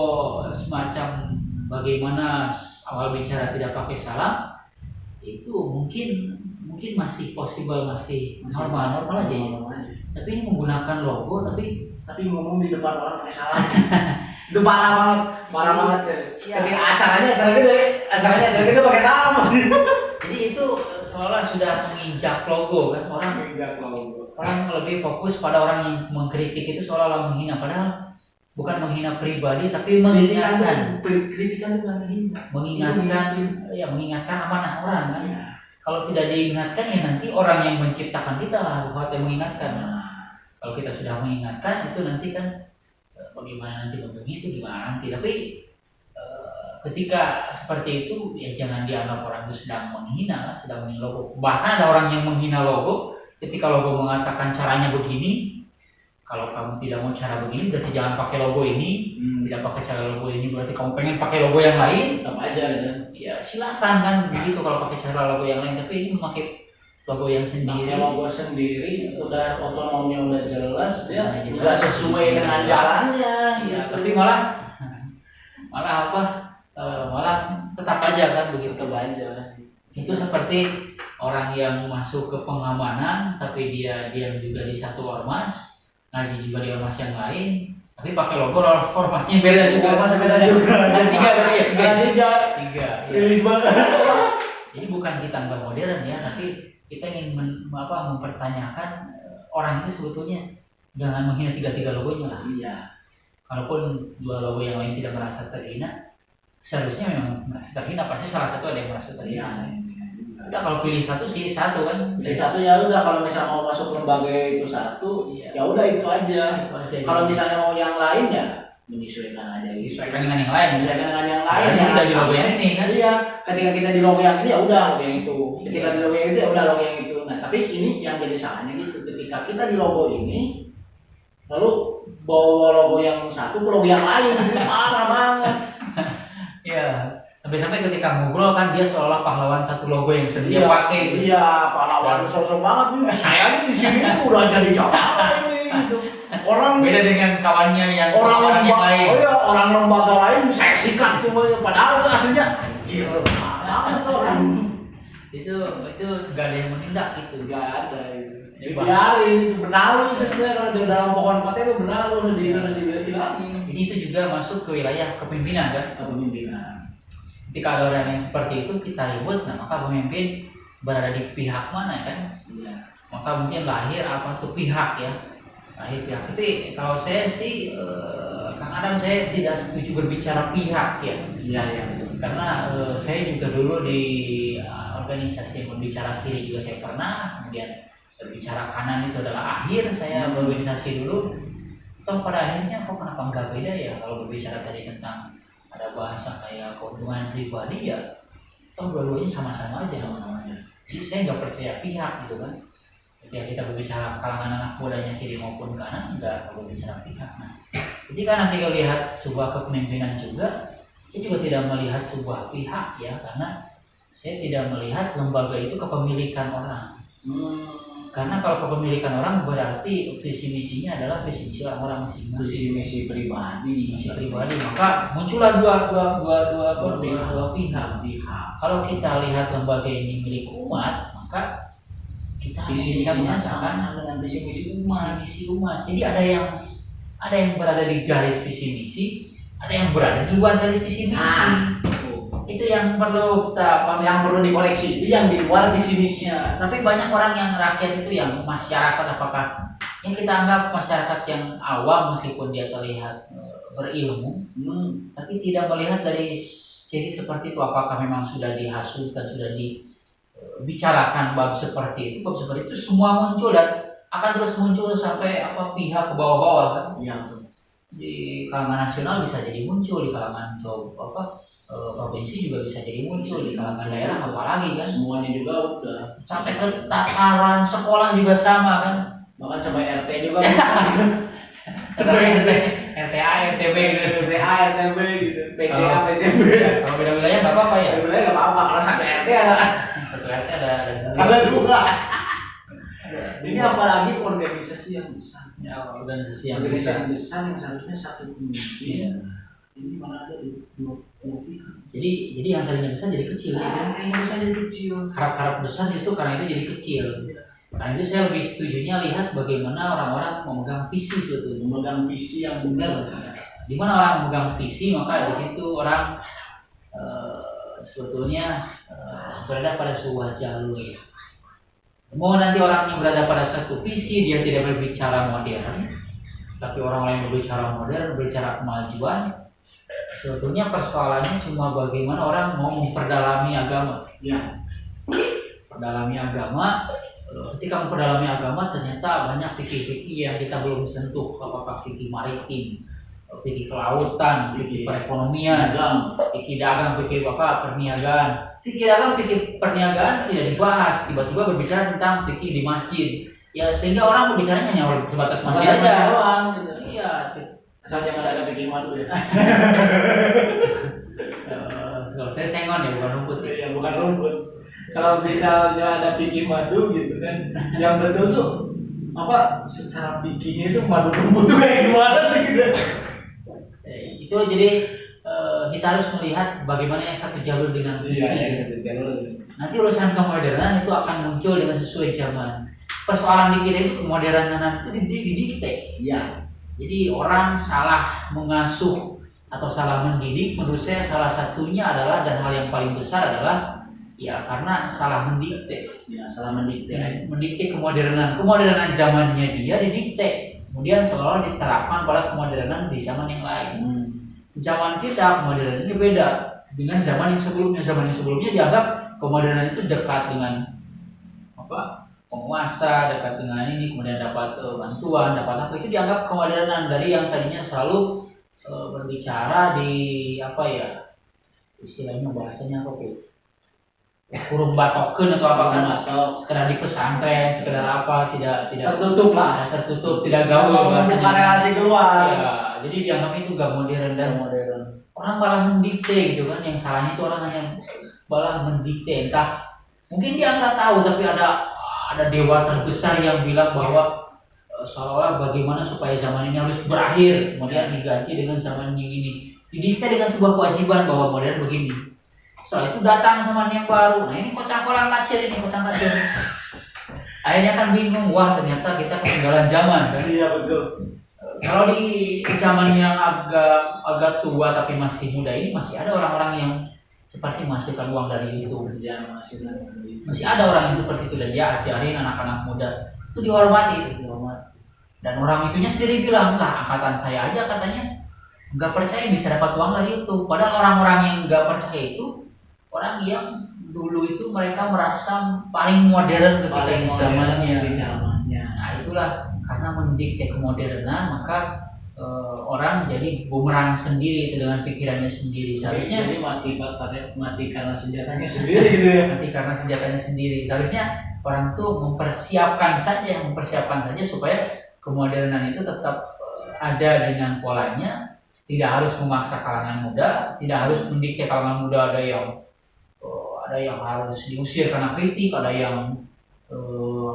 semacam bagaimana awal bicara tidak pakai salam, itu mungkin masih possible, masih normal aja ya. Tapi ini menggunakan logo tapi ngomong di depan orang pakai salam. Itu parah banget serius. Iya. Ketika acaranya acara gede pakai salam. Jadi itu seolah sudah menginjak logo kan, orang lebih fokus pada orang yang mengkritik itu seolah-olah menghina, padahal bukan menghina pribadi tapi mengingatkan. Kritikan itu mengingatkan amanah orang kan. Kalau tidak diingatkan ya nanti orang yang menciptakan kita buat yang mengingatkan. Kalau kita sudah mengingatkan itu nanti kan bagaimana nanti bentuknya itu gimana nanti. Tapi ketika seperti itu ya jangan dianggap orang itu sedang menghina, sedang menghina logo. Bahkan ada orang yang menghina logo ketika logo mengatakan caranya begini. Kalau kamu tidak mau cara begini berarti jangan pakai logo ini. Tidak pakai cara logo ini berarti kamu pengen pakai logo yang lain. Apa aja ya. Ya silakan kan begitu kalau pakai cara logo yang lain, tapi ini memakai logo yang sendiri. Logo sendiri udah otonominya udah jelas, dia jelas. udah sesuai dengan jalannya. Ya, tapi malah tetap aja kan begitu. Tetap aja. Itu seperti orang yang masuk ke pengamanan tapi dia juga di satu ormas, ngaji juga di ormas yang lain, tapi pakai logo ormasnya beda juga. Ormasnya beda juga. Ada tiga berarti ya? Tiga. Rilis banget. Jadi bukan kita nggak modern ya, tapi kita ingin mempertanyakan orang itu sebetulnya jangan menghina tiga logonya lah. Iya. Kalaupun dua logo yang lain tidak merasa terhina, seharusnya memang merasa terhina, pasti salah satu ada yang merasa terhina. Udah kalau pilih satu sih satu kan. Pilih satu ya udah, kalau misalnya mau masuk lembaga itu satu, ya udah itu aja. Kalau misalnya mau yang lain ya menyesuaikan aja. Disesuaikan dengan yang lain. Menyesuaikan dengan yang lain. Yang kita di logo yang ini kan. Iya. Ketika kita di logo yang ini ya udah logo yang itu. Ketika di logo yang itu ya udah logo yang itu. Nah tapi ini yang jadi salahnya gitu. Ketika kita di logo ini, lalu bawa logo yang satu ke logo yang lain, itu parah banget. Iya. Sampai-sampai ketika ngobrol kan dia seolah pahlawan satu logo yang sendiri pakai. Iya, pahlawan sosok banget nih. Saya nih di sini udah jadi jalan ini gitu. Orang beda dengan kawannya yang orang yang lain. Oh iya, orang lembaga lain saya sikat cuma padahal itu aslinya anjir. Banget orang. Itu enggak ada yang menindak gitu. Enggak ada itu. Dibiarin itu benalu itu sebenarnya, kalau di dalam pohon pot itu benalu harus dihilangin. Jadi itu juga masuk ke wilayah kepemimpinan kan? Kepemimpinan. Ketika ada orang yang seperti itu kita ribut, nah maka pemimpin berada di pihak mana kan? Iya. maka mungkin lahir apa tuh pihak ya, lahir pihak. Tapi kalau saya sih Kang Adam, saya tidak setuju berbicara pihak ya. Iya, iya. Karena saya juga dulu di organisasi yang berbicara kiri juga saya pernah, kemudian berbicara kanan itu adalah akhir saya berorganisasi dulu. Toh pada akhirnya kok kenapa nggak beda ya kalau berbicara tadi tentang ada bahasa kayak keuntungan pribadi ya, toh dua-duanya sama-sama aja. Jadi saya nggak percaya pihak gitu kan. Ketika kita berbicara kalangan anak mudanya kiri maupun kanan, nggak berbicara pihak. Nah, ketika nanti kita lihat sebuah kepemimpinan juga, saya juga tidak melihat sebuah pihak ya, karena saya tidak melihat lembaga itu kepemilikan orang. Karena kalau kepemilikan orang berarti visi misinya adalah visi misi orang masing-masing. Visi misi pribadi. Misi pribadi, maka muncullah dua pihak. Kalau kita lihat lembaga ini milik umat, maka kita Visi bisa misinya mengatakan sama dengan visi misi umat. visi umat. Jadi ada yang berada di garis visi misi, ada yang berada di luar garis visi misi. Itu yang perlu kita pahami, yang perlu dikoreksi itu yang di luar visi misinya. Tapi banyak orang yang rakyat itu yang masyarakat, apakah yang kita anggap masyarakat yang awam meskipun dia terlihat berilmu, tapi tidak melihat dari ciri seperti itu, apakah memang sudah dihasut dan sudah dibicarakan bab seperti itu semua muncul dan akan terus muncul sampai pihak ke bawah-bawah kan. Iya. Di kalangan nasional bisa jadi muncul, di kalangan provinsi juga bisa jadi muncul, di kalangan daerah apalagi kan. Semuanya juga udah. Sampai ke tataran sekolah juga sama kan. Bahkan sampai RT juga bisa. Sampai RTA, RTB gitu. RTA, RTB gitu. PCA, PCB. Kalau beda-bedanya nggak apa-apa ya. Beda-bedanya nggak apa-apa karena satu RT ada. Satu RT ada dua. Ini apalagi organisasi yang besar. Ya, organisasi yang besar yang seharusnya satu pemimpin. Ini mana ada dua pihak. Jadi yang tadinya besar jadi kecil. Yang besar jadi kecil. Harap-harap besar justru karena itu jadi kecil. Karena itu saya lebih setujunya lihat bagaimana orang-orang memegang visi sebetulnya. Memegang visi yang benar. Di mana orang memegang visi, maka di situ orang sebetulnya berada pada sebuah jalur. Mau nanti orang yang berada pada satu visi, dia tidak berbicara modern, tapi orang lain berbicara modern, berbicara kemajuan. Sebetulnya persoalannya cuma bagaimana orang mau memperdalami agama. Ya. Perdalami agama. Ketika memperdalami agama, ternyata banyak fikih-fikih yang kita belum sentuh, apakah fikih maritim, fikih kelautan, fikih perekonomian, fikih dagang, fikih perniagaan. Fikih dagang, fikih perniagaan tidak dibahas, tiba-tiba berbicara tentang fikih di masjid. Ya sehingga orang berbicaranya hanya sebatas masjid aja. Gitu. Iya. Asal jangan ada fikih madu ya. Kalau saya sengon ya, bukan rumput. Ya bukan rumput. Kalau misalnya ada fikih madu gitu kan, yang betul tuh secara fikihnya itu madu rumput tuh kayak gimana sih gitu. Itu jadi kita harus melihat bagaimana yang satu jalur dengan visi. Nanti urusan kemodernan itu akan muncul dengan sesuai zaman. Persoalan di kita itu kemodernan itu didikte. Iya. Jadi orang salah mengasuh atau salah mendidik, menurut saya salah satunya adalah, dan hal yang paling besar adalah ya karena salah mendikte. Ya, salah mendikte. Mendikte kemodernan zamannya dia didikte, kemudian seolah-olah diterapkan pada kemodernan di zaman yang lain. Zaman kita kemodernan ini beda dengan zaman yang sebelumnya. Zaman yang sebelumnya dianggap kemodernan itu dekat dengan penguasa, dekat dengan ini, kemudian dapat bantuan, dapat apa, itu dianggap kemodernan. Dari yang tadinya selalu berbicara di istilahnya bahasanya kurung batoken atau apa kan, sekedar di pesantren, sekedar apa, tidak tertutup lah, tidak gaul, membuka relasi keluar. Ya, jadi dianggap itu gak modern dan orang malah mendikte gitu kan. Yang salahnya itu orang hanya malah mendikte, entah mungkin dia nggak tahu, tapi ada dewa terbesar yang bilang bahwa seolah-olah bagaimana supaya zaman ini harus berakhir, kemudian diganti dengan zaman yang ini, didikte dengan sebuah kewajiban bahwa modern begini. Setelah itu datang zaman yang baru. Nah ini kocak kacir. Akhirnya kan bingung, wah ternyata kita ketinggalan zaman kan. Iya betul. Kalau di zaman yang agak tua tapi masih muda ini masih ada orang-orang yang seperti menghasilkan uang dari itu. Kerja menghasilkan dari itu. Masih ada orang yang seperti itu dan dia ajarin anak-anak muda itu dihormati itu. Dan orang itunya sendiri bilang, lah angkatan saya aja katanya nggak percaya bisa dapat uang dari itu. Padahal orang-orang yang nggak percaya itu orang yang dulu itu mereka merasa paling modern ketika Paling di zamannya. zamannya. Nah itulah karena mendikte kemodernan maka orang jadi bumerang sendiri itu dengan pikirannya sendiri. Seharusnya Jadi mati karena senjatanya sendiri gitu ya. mati karena senjatanya sendiri. Seharusnya orang tuh mempersiapkan saja supaya kemodernan itu tetap ada dengan polanya, tidak harus memaksa kalangan muda, tidak harus mendikte kalangan muda. Ada yang harus diusir karena kritik, ada yang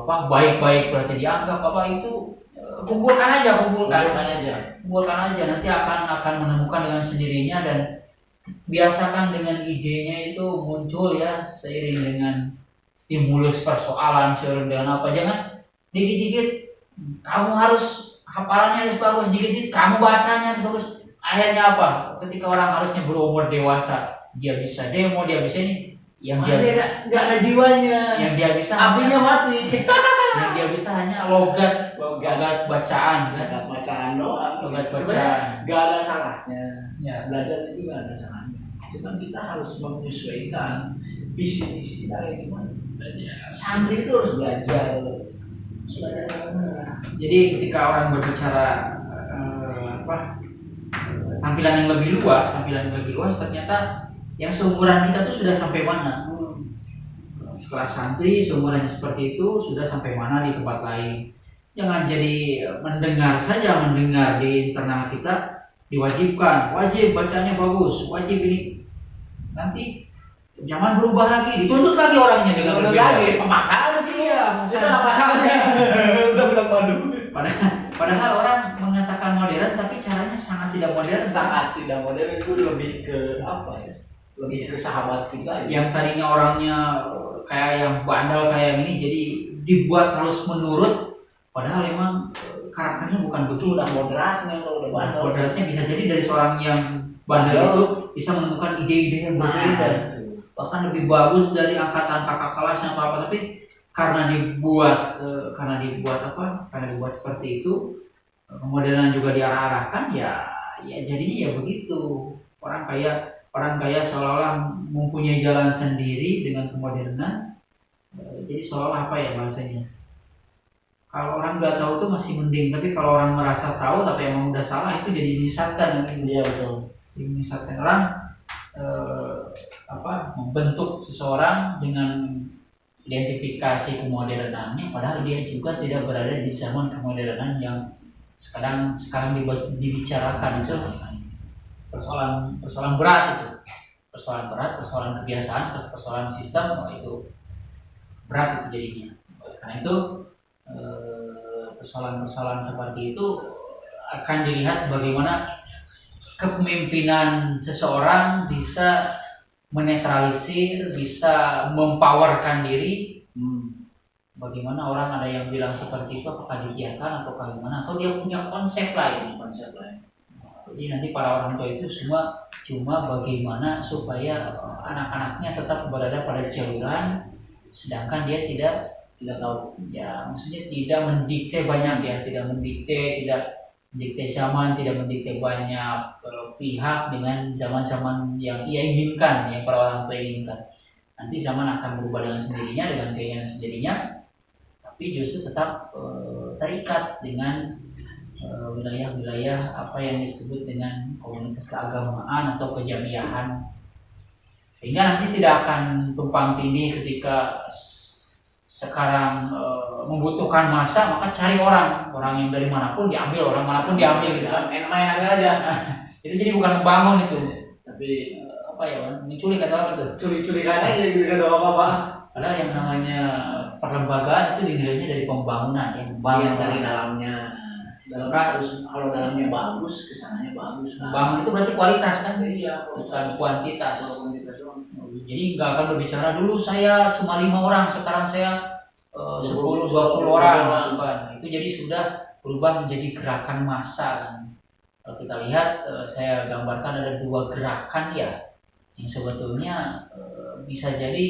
baik-baik berarti dianggap itu kumpulkan aja nanti akan menemukan dengan sendirinya. Dan biasakan dengan idenya itu muncul ya seiring dengan stimulus persoalan, seiring dengan apa, jangan dikit-dikit kamu harus hafalannya harus bagus, dikit-dikit kamu bacanya harus bagus. Akhirnya apa? Ketika orang harusnya berumur dewasa, dia bisa demo, dia bisa ini, yang dia nggak ada jiwanya, yang dia bisa apinya mati. yang dia bisa hanya logat bacaan kan, Logat bacaan doang. logat Sebenarnya bacaan. nggak ada salahnya. Ya. Belajar itu nggak ada salahnya. Cuman kita harus menyesuaikan visi kita kayak gimana. Santri itu harus belajar. Jadi ketika orang berbicara tampilan yang lebih luas, ternyata yang seumuran kita tuh sudah sampai mana? Sekelas santri seumurannya seperti itu sudah sampai mana di tempat lain. Jangan jadi mendengar di internal kita diwajibkan, wajib bacanya bagus, wajib ini. Nanti zaman berubah lagi, dituntut lagi orangnya dengan berbeda. Pemaksaan sudah apa salahnya? Udah bilang madu. Padahal orang mengatakan modern tapi caranya sangat tidak modern. Itu lebih ke apa ya? Lebih ke sahabat kita ya. Yang tadinya orangnya kayak yang bandel kayak gini jadi dibuat terus menurut, padahal emang karakternya bukan begitu. Udah moderatnya kalau udah bandel. Moderatnya bisa jadi dari seorang yang bandel itu bisa menemukan ide-ide yang berbeda, bahkan lebih bagus dari angkatan kakak kelasnya apa, tapi karena dibuat seperti itu, kemodernan juga diarah-arahkan ya jadinya ya begitu. Orang kaya seolah-olah mempunyai jalan sendiri dengan kemodernan. Jadi seolah apa ya bahasanya, kalau orang nggak tahu tuh masih mending, tapi kalau orang merasa tahu tapi emang udah salah itu jadi menyesatkan. Iya betul. Menyesatkan orang membentuk seseorang dengan identifikasi kemodernannya, padahal dia juga tidak berada di zaman kemodernan yang sekarang dibicarakan. Itu persoalan berat itu, persoalan kebiasaan, persoalan sistem, itu berat itu jadinya. Karena itu persoalan seperti itu akan dilihat bagaimana kepemimpinan seseorang bisa menetralisir, bisa mempowerkan diri. Bagaimana orang ada yang bilang seperti itu, apakah dikiakan atau bagaimana, atau dia punya konsep lain. Jadi nanti para orang tua itu semua cuma bagaimana supaya anak-anaknya tetap berada pada jaluran, sedangkan dia tidak tahu. Ya maksudnya tidak mendikte banyak ya, tidak mendikte zaman, tidak mendikte banyak pihak dengan zaman-zaman yang ia inginkan, yang para orang tua inginkan. Nanti zaman akan berubah dengan sendirinya, dengan keinginan sendirinya, tapi justru tetap terikat dengan wilayah-wilayah apa yang disebut dengan komunitas keagamaan atau kejamiahan, sehingga nanti tidak akan tumpang tindih ketika sekarang membutuhkan masa, maka cari orang yang dari manapun diambil, orang manapun diambil gitu kan, main aja. Itu jadi bukan membangun itu, tapi menculik atau apa tuh? Culik-culikan aja gitu kan, apa. Padahal yang namanya perlembagaan itu dinilainya dari pembangunan, yang bangun dari dalamnya. Kalau dalamnya bagus, kesananya bagus. Bangun itu berarti kualitas kan? Iya, bukan kuantitas. Jadi nggak akan berbicara dulu saya cuma 5 orang, sekarang saya 10-20 orang, bukan. Itu jadi sudah berubah menjadi gerakan massa kan. Kalau kita lihat, saya gambarkan ada 2 gerakan ya. yang sebetulnya bisa jadi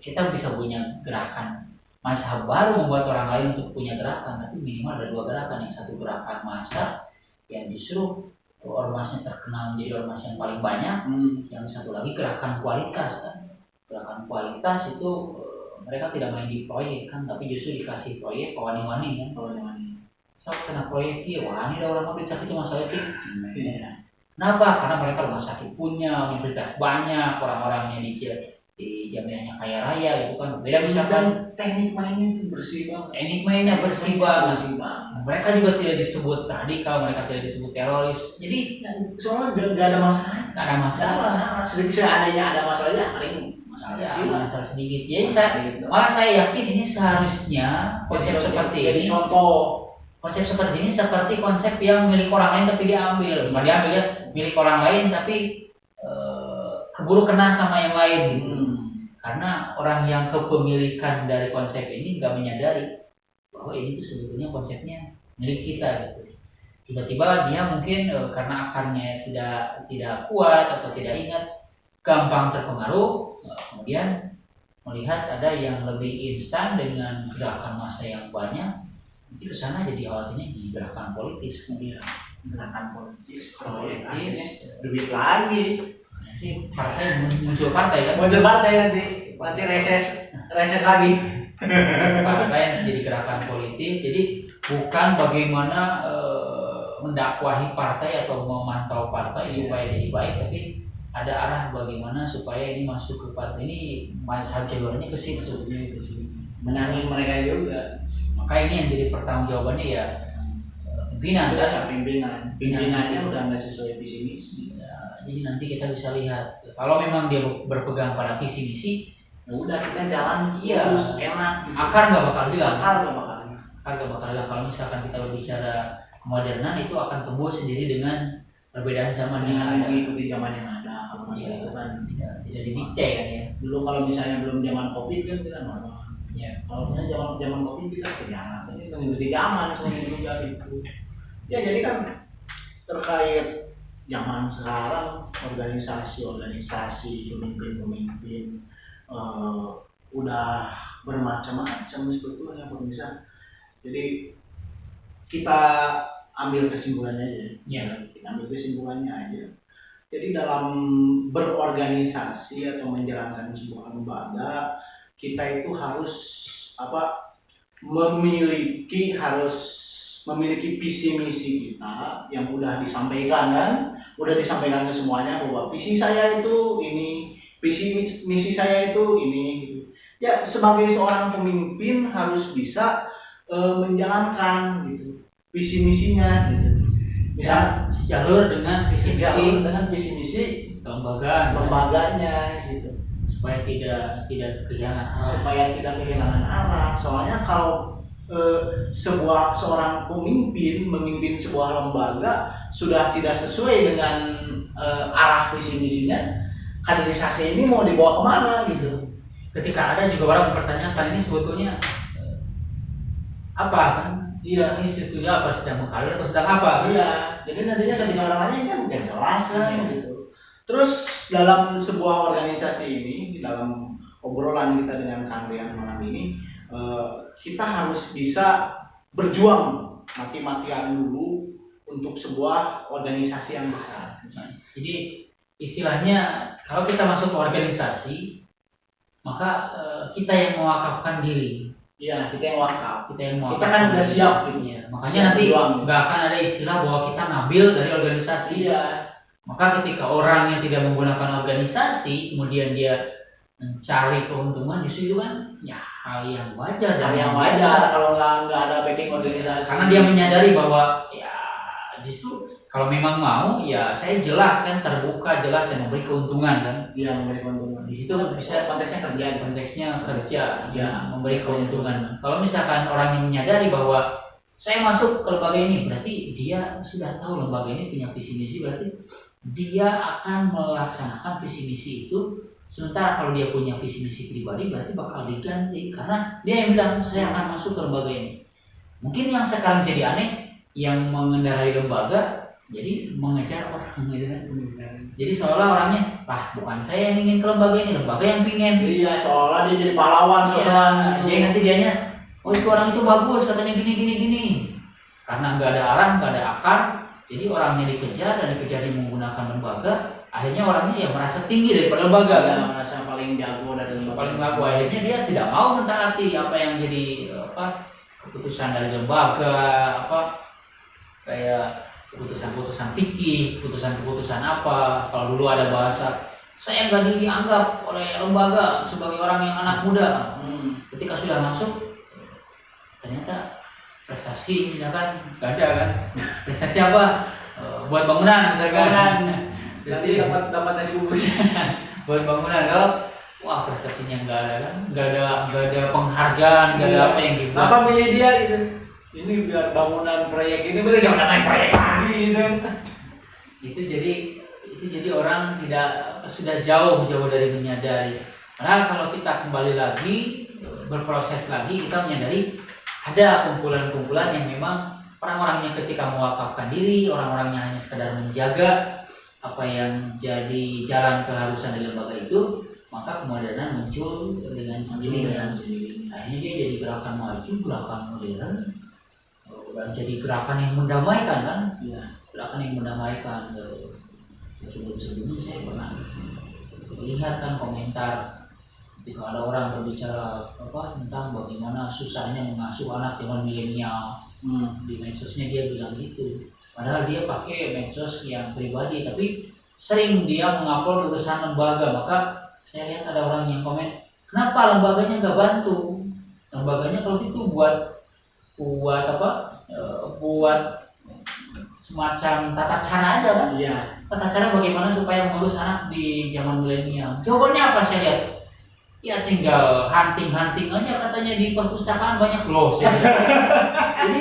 kita bisa punya gerakan massa baru membuat orang lain untuk punya gerakan, tapi minimal ada dua gerakan. Yang satu gerakan massa yang justru ormasnya terkenal menjadi ormas yang paling banyak, yang satu lagi gerakan kualitas kan. Gerakan kualitas itu mereka tidak main di proyek kan, tapi justru dikasih proyek wani-wani kan. So, kena proyek ya wani ada orang sakit sakit masalah itu. Kenapa? Karena mereka rumah sakit punya, universitas banyak, orang-orangnya di jamiahnya kaya raya gitu kan. Beda misalkan teknik mainnya itu bersih banget. Teknik mainnya bersih banget. Mereka juga tidak disebut radikal, mereka tidak disebut teroris. Jadi soalnya nggak ada masalah. Nggak ada masalah. Seandainya ada masalahnya paling masalah kecil. Masalah sedikit. Jadi malah saya yakin ini seharusnya konsep seperti ini. Jadi contoh. Konsep seperti ini seperti konsep yang milik orang lain tapi diambil. Bukan diambil ya, milik orang lain tapi keburu kena sama yang lain gitu. Karena orang yang kepemilikan dari konsep ini nggak menyadari bahwa ini tuh sebetulnya konsepnya milik kita gitu. Tiba-tiba dia mungkin karena akarnya tidak kuat atau tidak ingat, gampang terpengaruh, kemudian melihat ada yang lebih instan dengan gerakan massa yang banyak, nanti ke sana jadi khawatirnya di gerakan politis kemudian. Gerakan politis, duit lagi. Nanti partai muncul partai kan? Muncul partai nanti reses lagi. Partai jadi gerakan politis, jadi bukan bagaimana mendakwahi partai atau memantau partai supaya jadi baik, tapi ada arah bagaimana supaya ini masuk ke partai ini masa jalurnya ke sini, menangin mereka juga. Maka ini yang jadi pertanggungjawabannya ya pimpinan kan? Pimpinannya udah nggak sesuai visi misi. Ya, jadi nanti kita bisa lihat kalau memang dia berpegang pada visi misi, ya udah kita jalan terus enak. Gitu. Akar nggak bakal hilang. Akar nggak bakal hilang. Kalau misalkan kita berbicara kemodernan itu akan tumbuh sendiri dengan perbedaan zaman yang ada. Mengikuti zaman yang ada. Kalau masih itu kan tidak didikte kan ya. Dulu kalau misalnya belum zaman COVID kan kita normal. Ya. Kalau misalnya zaman COVID kita kerjaan, ini mengikuti zaman semuanya juga gitu. Ya jadi kan terkait zaman sekarang organisasi pemimpin udah bermacam-macam sebetulnya pemirsa. Jadi kita ambil kesimpulannya aja. Ya. Kita ambil kesimpulannya aja. Jadi dalam berorganisasi atau menjalankan sebuah lembaga, kita itu harus memiliki visi misi kita yang udah disampaikan ke semuanya bahwa visi saya itu ini, visi misi saya itu ini. Ya sebagai seorang pemimpin harus bisa menjalankan gitu visi misinya gitu. Misal sejalur dengan visi misi lembaganya gitu. Supaya tidak kehilangan arah. Soalnya kalau seorang pemimpin memimpin sebuah lembaga sudah tidak sesuai dengan arah visi misinya, kaderisasi ini mau dibawa kemana gitu. Ketika ada juga orang mempertanyakan ini sebetulnya apa kan? Iya, ini sebetulnya apa, sedang mengkader atau sedang apa? Iya, jadi nantinya ketika orang lain kan udah jelas kan gitu. Terus dalam sebuah organisasi ini, dalam obrolan kita dengan Kang Rian malam ini, kita harus bisa berjuang mati-matian dulu untuk sebuah organisasi yang besar. Jadi istilahnya kalau kita masuk ke organisasi, maka kita yang mewakafkan diri. Iya, kita yang wakaf. Kita kan udah siap gitu. Ya, makanya nanti nggak akan ada istilah bahwa kita ngambil dari organisasi. Iya. Maka ketika orang yang tidak menggunakan organisasi, kemudian dia mencari keuntungan, justru itu kan ya hal yang wajar. Hal yang wajar kalau nggak ada backing organisasi. Karena dia menyadari bahwa ya justru kalau memang mau, ya saya jelas kan terbuka, jelas yang memberi keuntungan kan. Iya, memberi keuntungan. Di situ bisa konteksnya kerja, ya, memberi keuntungan. Kalau misalkan orang yang menyadari bahwa saya masuk ke lembaga ini, berarti dia sudah tahu lembaga ini punya visi misi, berarti dia akan melaksanakan visi misi itu. Sementara kalau dia punya visi misi pribadi, berarti bakal diganti karena dia yang bilang saya akan masuk ke lembaga ini. Mungkin yang sekarang jadi aneh, yang mengendarai lembaga Jadi mengejar orang gitu kan. Jadi seolah orangnya, bukan saya yang ingin ke lembaga ini, lembaga yang pingin. Iya, seolah dia jadi pahlawan sosokan gitu. Jadi nanti dianya, itu orang itu bagus katanya gini. Karena nggak ada arah, nggak ada akar, jadi orangnya dikejar dan dikejar menggunakan lembaga. Akhirnya orangnya ya merasa tinggi daripada lembaga, kan? Merasa paling jago dari lembaga. Paling jago. Akhirnya dia tidak mau mentaati apa yang jadi keputusan dari lembaga, kayak keputusan fikih, keputusan apa. Kalau dulu ada bahasa, saya nggak dianggap oleh lembaga sebagai orang yang anak muda. Ketika sudah masuk, ternyata prestasi misalkan nggak ada kan. Prestasi apa? Buat bangunan misalkan. Jadi dapat nasi bungkus. Buat bangunan, kalau wah prestasinya nggak ada kan, nggak ada penghargaan, nggak ada apa yang gitu. Apa milih dia gitu? Ini biar bangunan proyek ini boleh jangan naik proyek lagi gitu. Itu jadi orang sudah jauh dari menyadari. Padahal kalau kita kembali lagi berproses lagi, kita menyadari ada kumpulan-kumpulan yang memang orang-orangnya ketika mewakafkan diri, orang-orangnya hanya sekedar menjaga apa yang jadi jalan keharusan di lembaga itu, maka kemodernan muncul dengan sendirinya. Akhirnya dia jadi gerakan maju, gerakan modern, dan jadi gerakan yang mendamaikan kan? Ya, gerakan yang mendamaikan. Sebelum-sebelumnya saya pernah lihat kan komentar ketika ada orang berbicara tentang bagaimana susahnya mengasuh anak zaman milenial. Di medsosnya dia bilang gitu. Padahal dia pakai medsos yang pribadi, tapi sering dia mengupload urusan lembaga. Maka saya lihat ada orang yang komen, kenapa lembaganya nggak bantu? Lembaganya kalau gitu buat semacam tata cara aja kan? Iya. Tata cara bagaimana supaya mengurus anak di zaman milenial. Jawabannya apa saya lihat? Ya tinggal hunting aja katanya di perpustakaan banyak loh. Jadi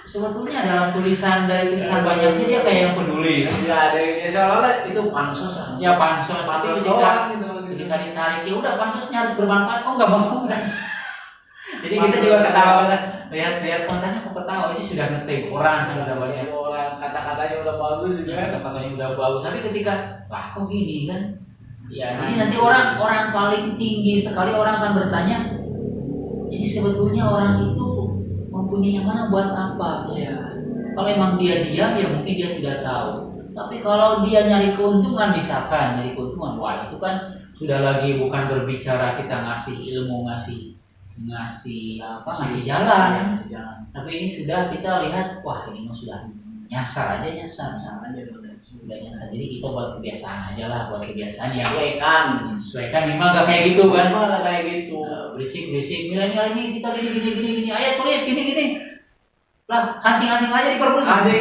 sebetulnya dalam tulisan banyaknya dia kayak yang peduli kan? Ya dari soalnya itu pansos. Ya pansos. Tapi ketika ditarik ya udah pansosnya harus bermanfaat, kok nggak mau kan? Jadi kita juga ketawa kan, lihat kontennya kok ketawa, ini sudah ngetik orang kan udah banyak orang kata-katanya udah bagus gitu kan, kata-katanya udah bagus, tapi ketika kok gini kan, ya jadi nanti orang paling tinggi sekali orang akan bertanya, jadi sebetulnya orang itu mempunyai yang mana buat apa? Ya. Kalau emang dia diam ya mungkin dia tidak tahu, tapi kalau dia nyari keuntungan misalkan nyari keuntungan, wah itu kan sudah lagi bukan berbicara kita ngasih ilmu, ngasih jalan. Tapi ini sudah kita lihat, wah ini mah sudah nyasar aja sudah nyasar. Jadi kita buat kebiasaan aja lah, buat kebiasaan yang sesuaikan. Memang gak kayak gitu kan? Memang gak kayak gitu. Berisik milenial ini kita gini. Ayo tulis gini. Lah hunting aja di perpus. Hunting.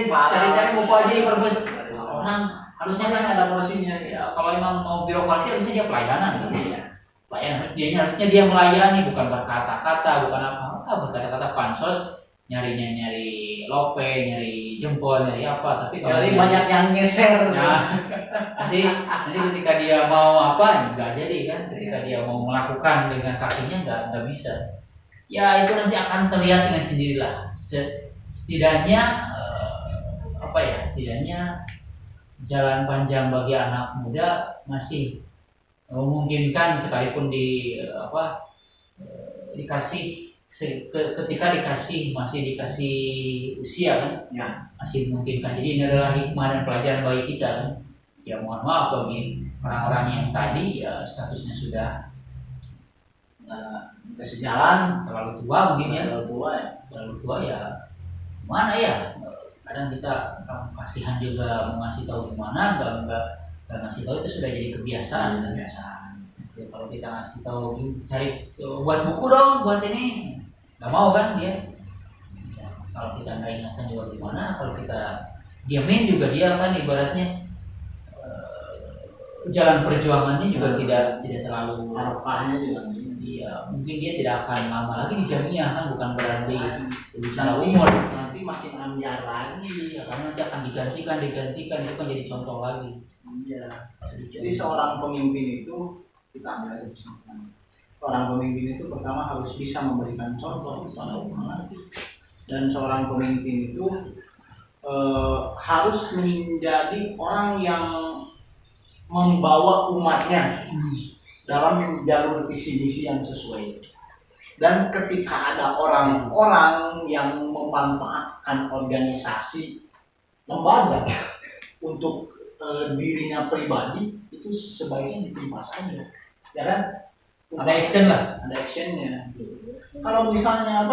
Cari buku aja di perpus. Orang harusnya kan ada porsinya. Ya, kalau emang mau birokrasi harusnya dia pelayanan gitu ya. Harusnya dia melayani, bukan berkata-kata, bukan berkata-kata pansos, nyari lope, nyari jempol, nyari apa, tapi kalau banyak yang ngeser. Nah, nanti ketika dia mau nggak jadi kan, ketika dia mau melakukan dengan kakinya nggak bisa. Ya itu nanti akan terlihat dengan sendirilah. Setidaknya jalan panjang bagi anak muda masih memungkinkan, sekalipun ketika masih dikasih usia kan, ya, masih memungkinkan. Jadi ini adalah hikmah dan pelajaran bagi kita kan. Ya mohon maaf bagi orang-orang yang tadi ya statusnya sudah sejalan, terlalu tua mungkin ya, terlalu tua ya mana ya. Kadang kita kasihan juga mau ngasih tahu gimana, nggak ngasih tahu itu sudah jadi kebiasaan. Ya, kalau kita ngasih tahu cari buat buku dong, buat ini nggak mau kan dia. Ya, kalau kita nggak ingatkan juga gimana, kalau kita diamin juga dia kan ibaratnya jalan perjuangannya juga tidak terlalu harapannya juga. Iya, mungkin dia tidak akan lama lagi di jamiah kan, bukan berarti bicara umur. Nanti makin ambiar lagi ya, karena nanti akan digantikan itu kan jadi contoh lagi. Iya. Jadi seorang pemimpin itu kita ambil aja kesimpulan. Seorang pemimpin itu pertama harus bisa memberikan contoh kepada umat, dan seorang pemimpin itu harus menjadi orang yang membawa umatnya dalam jalur visi misi yang sesuai. Dan ketika ada orang-orang yang memanfaatkan organisasi lembaga untuk dirinya pribadi, itu sebaiknya diterima saja, ya kan? Ada action lah. Ada actionnya. Kalau misalnya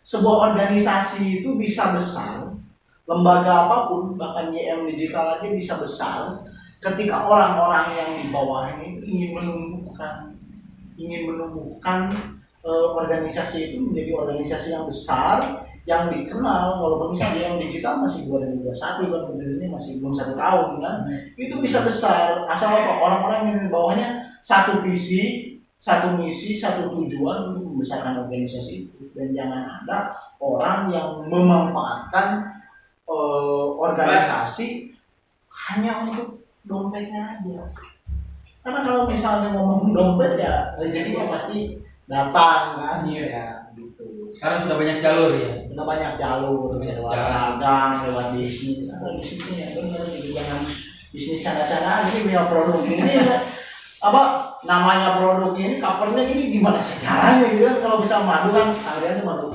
sebuah organisasi itu bisa besar, lembaga apapun, bahkan YM Digital aja bisa besar, ketika orang-orang yang di bawahnya itu ingin menumbuhkan organisasi itu menjadi organisasi yang besar, yang dikenal. Walaupun misalnya YM Digital masih 2021 kan, berdirinya masih belum 1 tahun kan, itu bisa besar asal orang-orang yang di bawahnya satu visi, satu misi, satu tujuan untuk membesarkan organisasi itu. Dan jangan ada orang yang memanfaatkan organisasi hanya untuk dompetnya aja. Karena kalau misalnya ngomong dompet ya rezekinya pasti datang kan. Iya. Ya gitu. Sekarang sudah banyak jalur ya. Sudah banyak jalur, lewat dagang, lewat bisnis. Ada bisnisnya yang benar, jadi jangan bisnis canda-candaan. Ini punya produk ini ya. Namanya produk ini, covernya ini gimana sejarahnya gitu kan. Kalau bisa madu kan, kalian tuh madu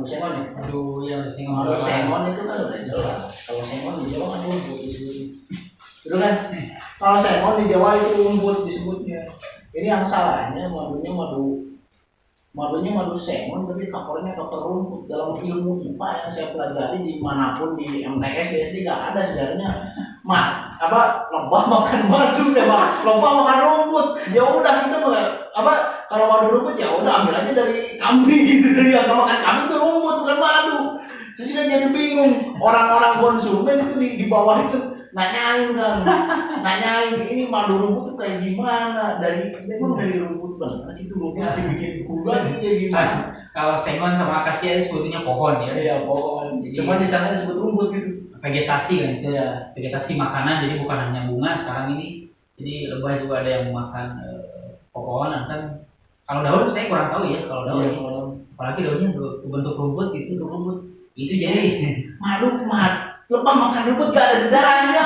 sengon ya. Madu sengon itu kan udah jelas. Kalau sengon di Jawa kan rumput disebutnya. Gitu kan? Kalau sengon di Jawa itu rumput disebutnya. Ini yang salahnya madunya madu sengon, tapi covernya cover rumput. Dalam ilmu IPA yang saya pelajari dimanapun, di MTS, di SD gak ada sejarahnya lebah makan madu ya Pak, lebah makan rumput. Ya udah kita kalau madu rumput ya udah ambil aja dari kambing gitu, yang makan kambing itu rumput bukan madu. Jadi kan jadi bingung, orang-orang konsumen itu di bawah itu nanyain ini madu rumput tuh kayak gimana, dari rumput banget itu rumput dibikin gula gitu ya gimana. Kalau sengon sama akasia itu sebetulnya pohon ya. Iya pohon. Cuma di sana disebut rumput gitu. Vegetasi kan itu ya. Vegetasi makanan, jadi bukan hanya bunga sekarang ini. Jadi lebah juga ada yang makan pohon kan. Kalau daun saya kurang tahu ya kalau daun. Iya, apalagi daunnya bentuk rumput gitu, itu jadi lebah makan rumput gak ada sejarahnya.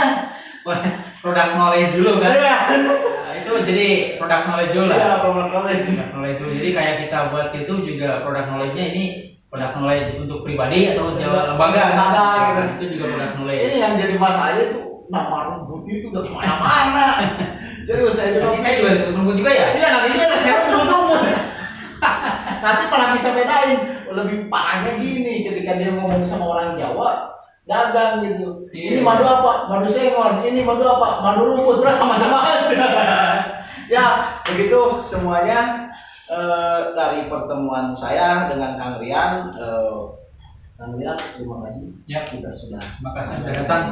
Produk knowledge dulu kan. Iya. Nah, itu jadi produk knowledge dulu lah. Iya, produk knowledge dulu. Jadi kayak kita buat itu juga produk knowledge-nya ini produk knowledge untuk pribadi atau lembaga gitu. Itu juga produk knowledge. Ini yang jadi masalah itu nama rumput itu udah kemana-mana. Serius saya juga disebut rumput juga ya? Iya, nantinya saya disebut rumput. Nanti malah bisa bedain. Lebih parahnya gini, ketika dia ngomong sama orang Jawa dagang gitu. Ini madu apa? Madu sengon. Ini madu apa? Madu rumput. Terus sama-sama aja. Ya, begitu semuanya dari pertemuan saya dengan Kang Rian. Kang Rian, terima kasih. Ya, kita sudah. Terima kasih sudah datang.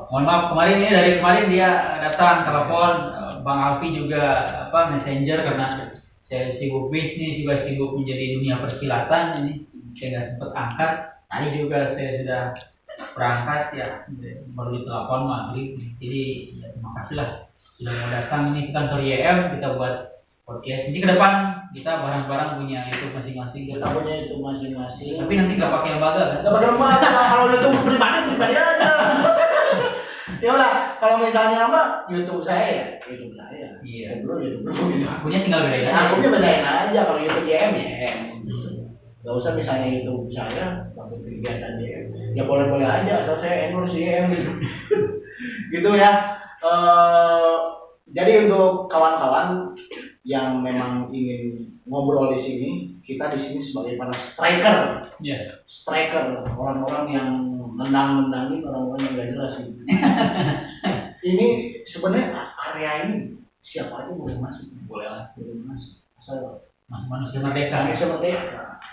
Mohon maaf dari kemarin dia datang telepon, Bang Alfi juga messenger karena saya sibuk bisnis, juga sibuk menjadi dunia persilatan ini. Saya nggak sempat angkat. Tadi juga saya sudah berangkat ya, baru ditelepon maghrib. Jadi ya, terima kasih lah sudah mau datang. Ini kita kantor YM, kita buat podcast. Nanti ke depan kita barang-barang punya YouTube masing-masing. Kita punya YouTube masing-masing. Tapi nanti nggak pakai lembaga kan? Nggak pakai lembaga. Kalau YouTube pribadi aja. Ya udah, kalau misalnya YouTube saya. Iya. YouTube gitu. Akunnya tinggal bedain aja. Akunnya bedain aja. Kalau YouTube YM ya. Gak usah misalnya YouTube saya pakai kegiatan YM. Ya boleh-boleh aja, asal saya endorse YM gitu. Gitu ya. Jadi untuk kawan-kawan yang memang ingin ngobrol di sini, kita di sini sebagai para striker. Yeah. Striker, orang-orang yang nendangin orang-orang yang gak jelas gitu. Ini sebenarnya area ini siapa aja boleh masuk. Boleh masuk. Asal manusia merdeka.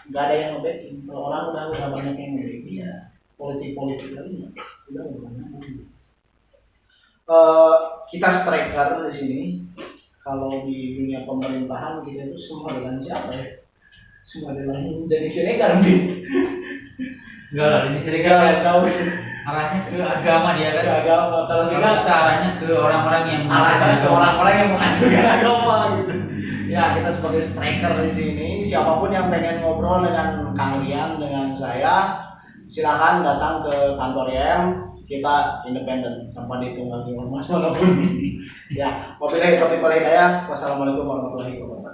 Nggak ada yang nge-backing. Kalau orang udah banyak yang nge-backing ya, politik kali udah banyak. Kita striker di sini. Kalau di dunia pemerintahan kita itu semua dengan siapa ya? Semua dengan dari Siregar nih. Enggak lah, ini Siregar jauh. Arahnya ke agama dia kan. Ke agama. Kalau kita arahnya ke orang-orang yang menghancurkan agama gitu. Ya, kita sebagai striker di sini, siapapun yang pengen ngobrol dengan Kang Rian, dengan saya, silakan datang ke kantor YM. kita independen tanpa dihitung lagi ormas manapun. Ya, wabillahi taufiq wal hidayah. Wassalamualaikum warahmatullahi wabarakatuh.